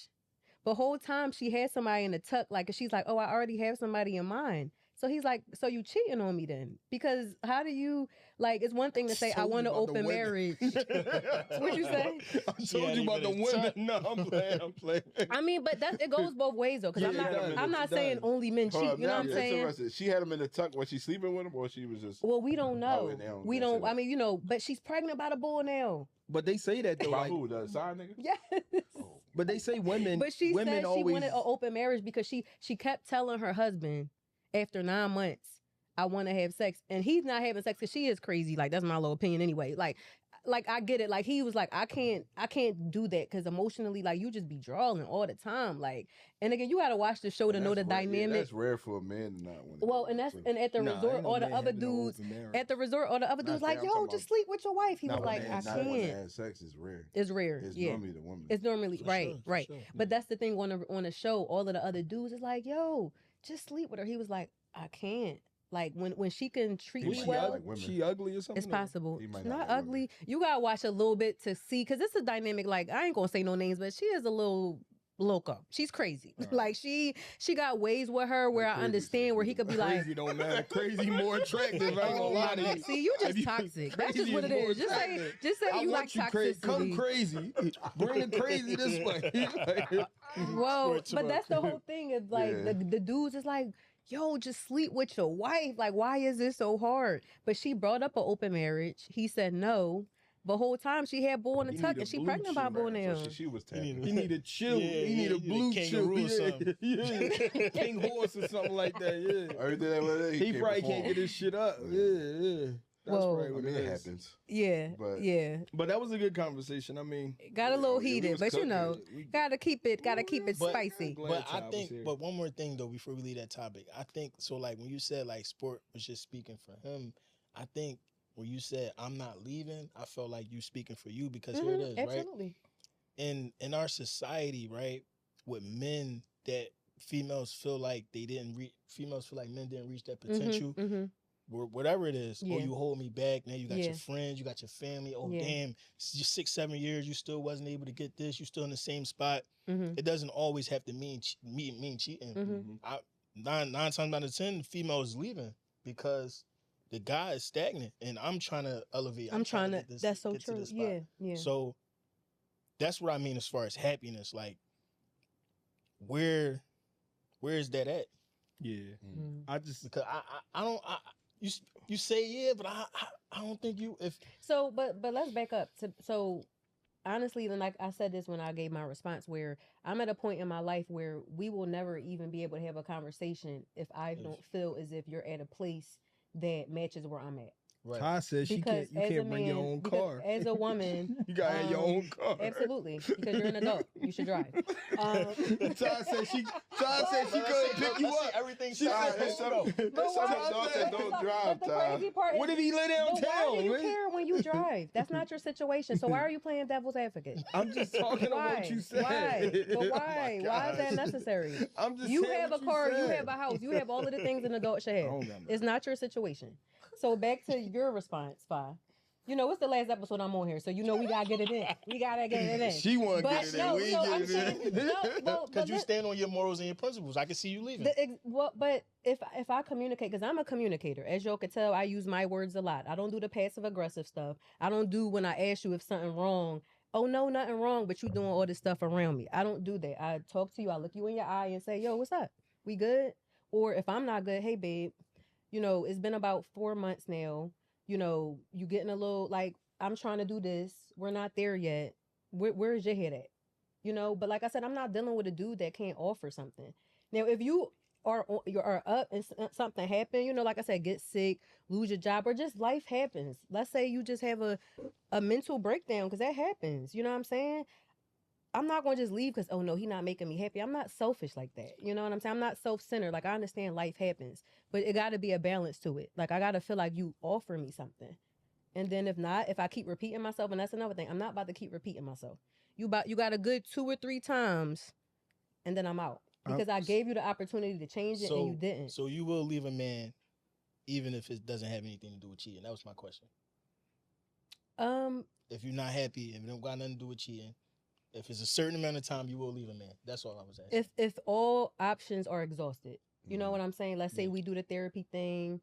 But whole time she had somebody in the tuck, like, she's like, oh, I already have somebody in mind. So he's like, so you cheating on me then? Because how do you, like, it's one thing to say, I want an open marriage. What'd you say? I told you about the women. No, I'm playing. I mean, but it goes both ways, though, because I'm not saying only men cheat. You know what I'm saying? She had him in the tuck. Was she sleeping with him or she was just... Well, we don't know. We don't, I mean, you know, but she's pregnant by the bull now. But they say that, though. By who? The side nigga? Yes. Oh. But they say women... But she said she wanted an open marriage because she kept telling her husband, after 9 months, I want to have sex, and he's not having sex because she is crazy. Like, that's my little opinion anyway. Like I get it. Like, he was like, I can't do that because emotionally, like, you just be drawing all the time. Like, and again, you got to watch the show to know the dynamic. Yeah, that's rare for a man to not want to. Well, and at the resort, all the other dudes at the resort, all the other dudes like, yo, just sleep with your wife. He was like, I can't. Have sex is rare. It's rare. It's normally the woman. It's normally right. Sure. But that's the thing on the show. All of the other dudes is like, yo, just sleep with her. He was like, I can't. Like, when she can treat me well, she ugly or something? It's possible. She's not ugly. You gotta watch a little bit to see, because it's a dynamic. Like, I ain't gonna say no names, but she is a little loco. She's crazy. Right. Like, she got ways with her where I understand where he could be like, crazy don't matter. Crazy more attractive. I ain't gonna lie to you. See, you just toxic. That's just what it is. Just say you like toxicity. Come crazy. Bring the crazy this way. Well, but that's the whole thing. Is like the dudes is like, yo, just sleep with your wife. Like, why is this so hard? But she brought up an open marriage. He said no. The whole time she had bull in the tuck, and she pregnant by bull now. So she was tapping. He need a chill. He need a blue chill. Yeah. King horse or something like that. Yeah. Everything that he probably can't get his shit up. Yeah. That's right. It happens. Yeah. But that was a good conversation. I mean, got a little heated, but you know, gotta keep it spicy. But I think, but one more thing though, before we leave that topic, I think so. Like when you said like sport was just speaking for him, I think when you said I'm not leaving, I felt like you speaking for you, because here it is, absolutely. Right? In our society, right, with men that females feel like men didn't reach that potential. Whatever it is, oh, you hold me back. Now you got your friends, you got your family. Oh, damn, 6-7 years, you still wasn't able to get this. You still in the same spot. It doesn't always have to mean cheating. Nine times out of 10, the female is leaving because the guy is stagnant, and I'm trying to elevate. I'm trying to. That's so true. Yeah. So that's what I mean as far as happiness. Like, where is that at? Yeah, I just because I don't. You say yeah, but I don't think you if so. But let's back up to so. Honestly, then, like I said this when I gave my response, where I'm at a point in my life where we will never even be able to have a conversation if I don't feel as if you're at a place that matches where I'm at. Right. Ty says you can't bring your own car. As a woman, you gotta have your own car. Absolutely, because you're an adult. You should drive. Ty said she couldn't pick you up. Everything. There's some adults that don't drive. But the crazy part is, what if he lay downtown? Why do you care when you drive? That's not your situation. So why are you playing devil's advocate? I'm just talking about what you said. Why? But why? Why is that necessary? I'm just. You have a car. You have a house. You have all of the things an adult should have. It's not your situation. So back to your response, Fi. You know, it's the last episode I'm on here, so you know we gotta get it in. We gotta get it in. She wanna get it in. We get it in. Because you stand on your morals and your principles. I can see you leaving. But if I communicate, because I'm a communicator, as y'all can tell, I use my words a lot. I don't do the passive aggressive stuff. I don't do when I ask you if something wrong. Oh no, nothing wrong, but you doing all this stuff around me. I don't do that. I talk to you. I look you in your eye and say, yo, what's up? We good? Or if I'm not good, hey babe. You know, it's been about 4 months now. You know, you getting a little like, I'm trying to do this. We're not there yet. Where is your head at? You know, but like I said, I'm not dealing with a dude that can't offer something. Now, if you are up and something happened, you know, like I said, get sick, lose your job, or just life happens. Let's say you just have a mental breakdown, because that happens. You know what I'm saying? I'm not going to just leave because, oh, no, he's not making me happy. I'm not selfish like that. You know what I'm saying? I'm not self-centered. Like, I understand life happens, but it got to be a balance to it. Like, I got to feel like you offer me something. And then if not, if I keep repeating myself, and that's another thing, I'm not about to keep repeating myself. You got a good 2 or 3 times, and then I'm out. Because I gave you the opportunity to change it, and you didn't. So you will leave a man even if it doesn't have anything to do with cheating? That was my question. If you're not happy, if it don't got nothing to do with cheating, if it's a certain amount of time, you will leave a man. That's all I was asking. If all options are exhausted, you know what I'm saying? Let's say we do the therapy thing,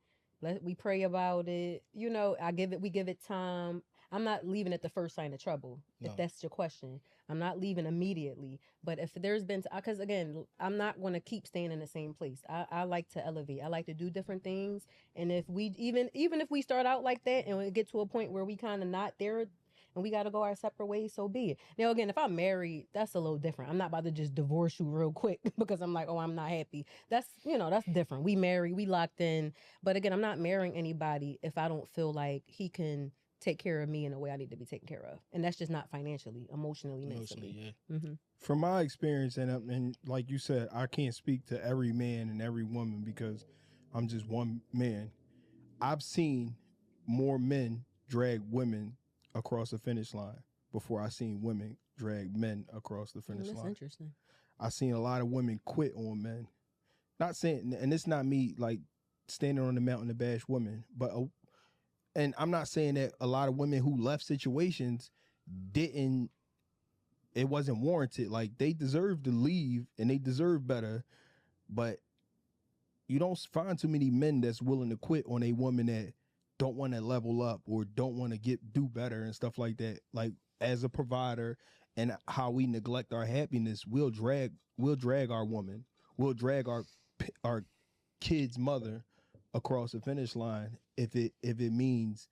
we pray about it. You know, we give it time. I'm not leaving at the first sign of trouble. No. If that's your question, I'm not leaving immediately. But if there's been, because again, I'm not going to keep staying in the same place. I like to elevate. I like to do different things. And if we even if we start out like that and we get to a point where we kind of not there, and we got to go our separate ways, so be it. Now, again, if I'm married, that's a little different. I'm not about to just divorce you real quick because I'm like, oh, I'm not happy. That's, that's different. We married, we locked in. But again, I'm not marrying anybody if I don't feel like he can take care of me in the way I need to be taken care of. And that's just not financially, emotionally, mentally. Yeah. Mm-hmm. From my experience, and like you said, I can't speak to every man and every woman because I'm just one man. I've seen more men drag women across the finish line before I seen women drag men across the finish line. That's interesting. I've seen a lot of women quit on men. Not saying, and it's not me like standing on the mountain to bash women, but and I'm not saying that a lot of women who left situations it wasn't warranted. Like, they deserve to leave and they deserve better, but you don't find too many men that's willing to quit on a woman that don't want to level up or don't want to do better and stuff like that. Like, as a provider and how we neglect our happiness, we'll drag our woman, we'll drag our kid's mother across the finish line if it means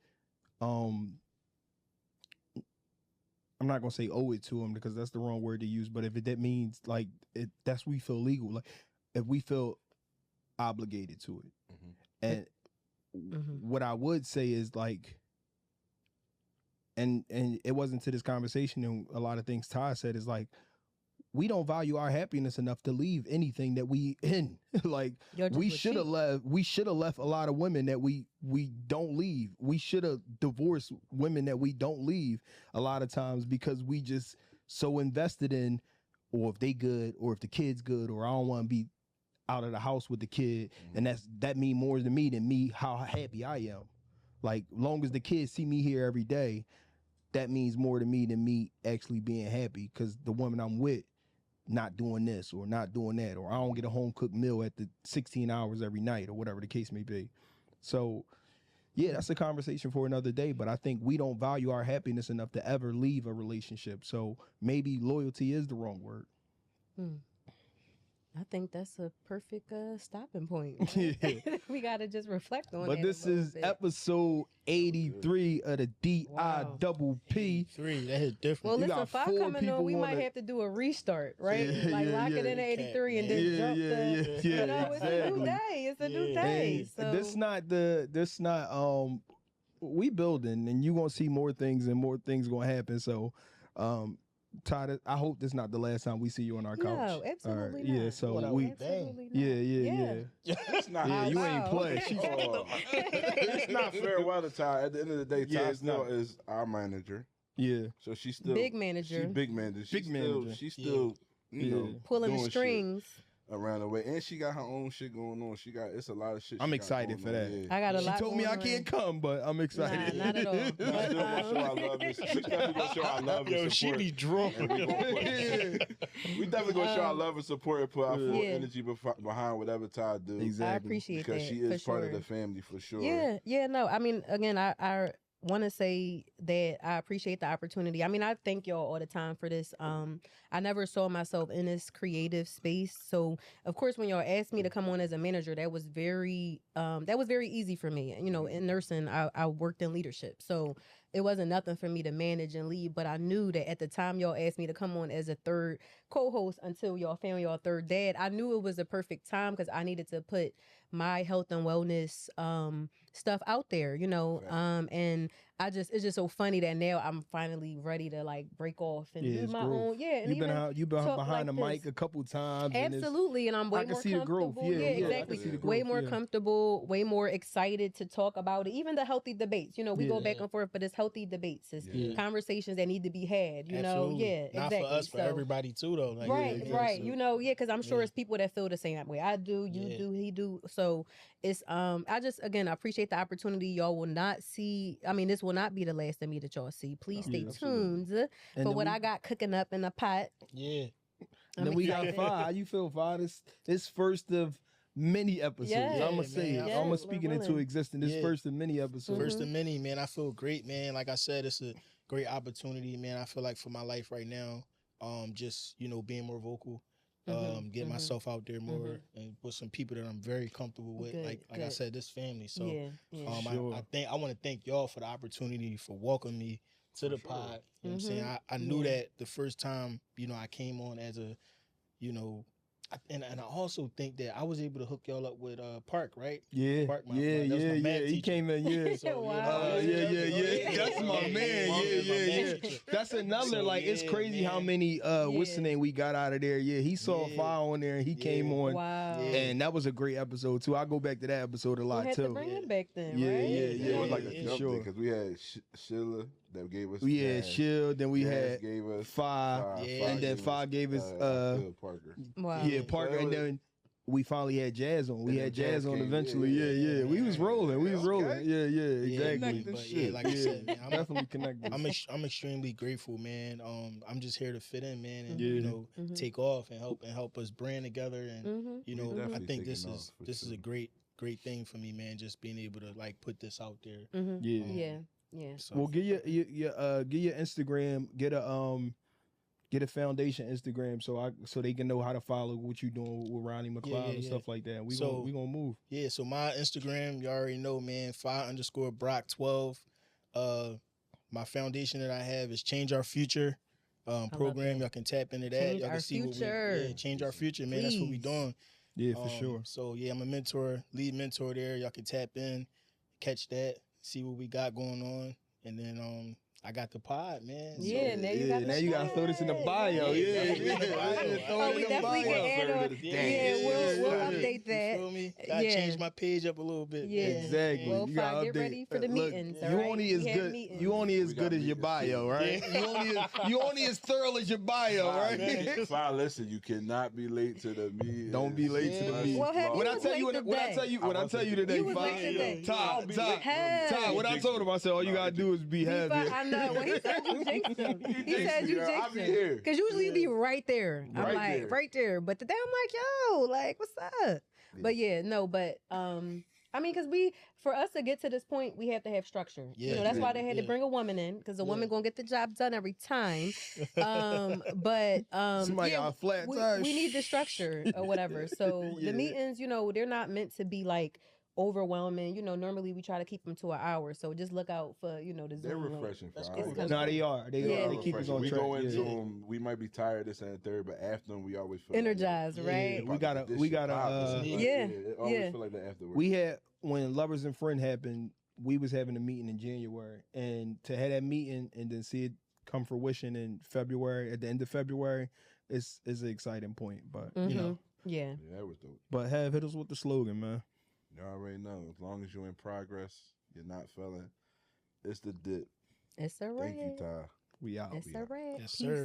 I'm not gonna say owe it to him because that's the wrong word to use, but if that means like that's we feel legal, like if we feel obligated to it. And what I would say is like, and it wasn't to this conversation, and a lot of things Ty said is like, we don't value our happiness enough to leave anything that we in. Like, we should have left a lot of women that we don't leave. We should have divorced women that we don't leave a lot of times because we just so invested in, or if they good, or if the kid's good, or I don't want to be out of the house with the kid. And that mean more to me than me how happy I am. Like, long as the kids see me here every day, that means more to me than me actually being happy because the woman I'm with not doing this or not doing that, or I don't get a home cooked meal at the 16 hours every night, or whatever the case may be. So yeah, that's a conversation for another day, but I think we don't value our happiness enough to ever leave a relationship. So maybe loyalty is the wrong word. I think that's a perfect stopping point. Right? Yeah. We got to just reflect on it. But this is episode 83 of the DIPP. 3, that hit different. Well, You listen, got 5 4 coming on, we people might wanna- have to do a restart, right? Yeah, like yeah, lock it yeah. in at 83 and then jump the, yeah, you know, it's a new exactly. day. It's a new Yeah. day. So This not we building, and you gonna see more things and more things gonna happen. So Todd, I hope this not the last time we see you on our couch. No, absolutely Yeah, not. so Absolutely not. yeah. It's not. Yeah, you Wow. ain't play. It's not farewell to Ty. At the end of the day, Yeah, Ty it's still not. is our manager. Yeah. So she's still Big manager. She's big manager. She's still, you know, Pulling the doing shit strings. around the way, and she got her own shit going on. It's a lot of shit. I'm she got excited going for on, that. yeah. I got a She lot told me I going can't on. come, but I'm excited. Nah, not at all. We But, still gonna show our love. We definitely gonna show our love and Yo, she support. be drunk. And we definitely gonna show our love and support and put our full Yeah. energy behind whatever Ty do. Exactly. I appreciate Because that. she is for part of sure. the family for sure. Yeah, no. I mean, again, I want to say that I appreciate the opportunity. I mean, I thank y'all all the time for this. I never saw myself in this creative space. So, of course, when y'all asked me to come on as a manager, that was very easy for me. You know, in nursing, I worked in leadership. So it wasn't nothing for me to manage and lead, but I knew that at the time y'all asked me to come on as a third co-host until y'all found y'all third dad, I knew it was a perfect time because I needed to put my health and wellness stuff out there, you know. And it's just so funny that now I'm finally ready to like break off and do it's my growth. own. Yeah, and You've been talk behind the like mic a couple times. Absolutely, and I'm way I can more see the growth. comfortable. Yeah, Yeah, I exactly. can see the growth, Way more yeah. comfortable, way more excited to talk about it. Even the healthy debates, you know, we go back and forth, but it's healthy debates. It's conversations that need to be had. You know, yeah, Not exactly. for us, for everybody too, though. Like, Right, yeah, right. so- You know, yeah, because I'm sure it's people that feel the same way. I do, you do, he do. So it's I just again I appreciate the opportunity. Y'all will not see. I mean, this will not be the last of me that y'all see. Please stay tuned for what I got cooking up in the pot. Yeah. And then we got excited. 5. How you feel, 5? This first of many episodes. Yeah, I'm gonna say man, it. yes, I'm gonna we're speak it into willing. existence. This Yeah. first of many episodes. First of many, man. I feel great, man. Like I said, it's a great opportunity, man. I feel like for my life right now, just, you know, being more vocal, getting myself out there more and with some people that I'm very comfortable with. Good, like I good. said, this family. So Yeah, yeah. I want to thank y'all for the opportunity for welcoming me to the pod. You know what I'm saying? I knew that the first time, you know, I came on as a, you know, and I also think that I was able to hook y'all up with Park, right? Yeah, Park, my yeah. He came in, yeah. So, Wow. Yeah. That's my man. Yeah. That's another, So, like, it's crazy how many, what's the name we got out of there. Yeah, he saw a fire on there and he came on. Wow. And that was a great episode, too. I go back to that episode a lot, we had too. to bring him back then, Yeah, right? yeah. It was like a for jump sure. because we had Sheila that gave us. We had Jazz. Shield, then we Jazz had gave us Five, and then Five gave us Parker. Wow. Yeah, Parker, and then we finally had Jazz on. We had Jazz on came, eventually. Yeah. We was rolling. We was rolling. Yeah, exactly. But yeah, like I said, man, I'm Definitely connected. I'm extremely grateful, man. I'm just here to fit in, man, and Yeah. you know, take off and help us brand together. And you know, I definitely think this taking is off, for this is sure. a great thing for me, man. Just being able to like put this out there. Yeah. Yeah. So, Well, get your Instagram. Get a foundation Instagram so they can know how to follow what you doing with Ronnie McLeod and stuff like that. We gonna move. Yeah, so my Instagram, you already know, man, 5_Brock12. My foundation that I have is Change Our Future program. Y'all can tap into that. Change Y'all our can see future. Change Our Future, man. That's what we Please. doing. Yeah, for sure. So yeah, I'm a lead mentor there. Y'all can tap in, catch that, see what we got going on, and then I got the pod, man. Yeah, now you got now you gotta throw this in the bio. Yeah. Oh, we definitely can add on. Yeah, we'll update that. You feel me? Gotta change my page up a little bit. Yeah. man. Exactly. Well, You fine, gotta get update. ready for the Look, meetings. You all right? only as We have good. meetings. You only as We good got as your meetings, bio, right? You only as thorough as your bio, right? Fine, listen, you cannot be late to the meeting. Don't be late to the meeting. Well, have When you I was tell you, late when I today. tell you today, You was late today. Ty, what I told him, I said, all you gotta do is be happy. I know. When he said you jinxed him. He said you I'll jinxed be him. here. Because usually you be right there. I'm Right like, there. right there. But today I'm like, yo, like, what's up? But yeah, no, but I mean, because for us to get to this point, we have to have structure. Yeah, That's why they had to yeah. bring a woman in, because the woman gonna get the job done every time. But Somebody got a flat tire. we need the structure or whatever. So the meetings, they're not meant to be like overwhelming. Normally we try to keep them to an hour. So just look out for the Zoom. They're link. refreshing for It's hours. No, they are. They keep us on we track. go into Yeah. them. We might be tired this and the third, but after them, we always feel Energized, like, right? We gotta. It always feel like that afterwards. We had when Lovers and Friend happened. We was having a meeting in January, and to have that meeting and then see it come fruition in February, at the end of February, is an exciting point. But Yeah. Yeah, that was dope. but hit us with the slogan, man. You already know. As long as you're in progress, you're not failing. It's the Dipp. It's a Thank you, wrap. Ty. We out. It's a wrap. Yes, Peace. sir.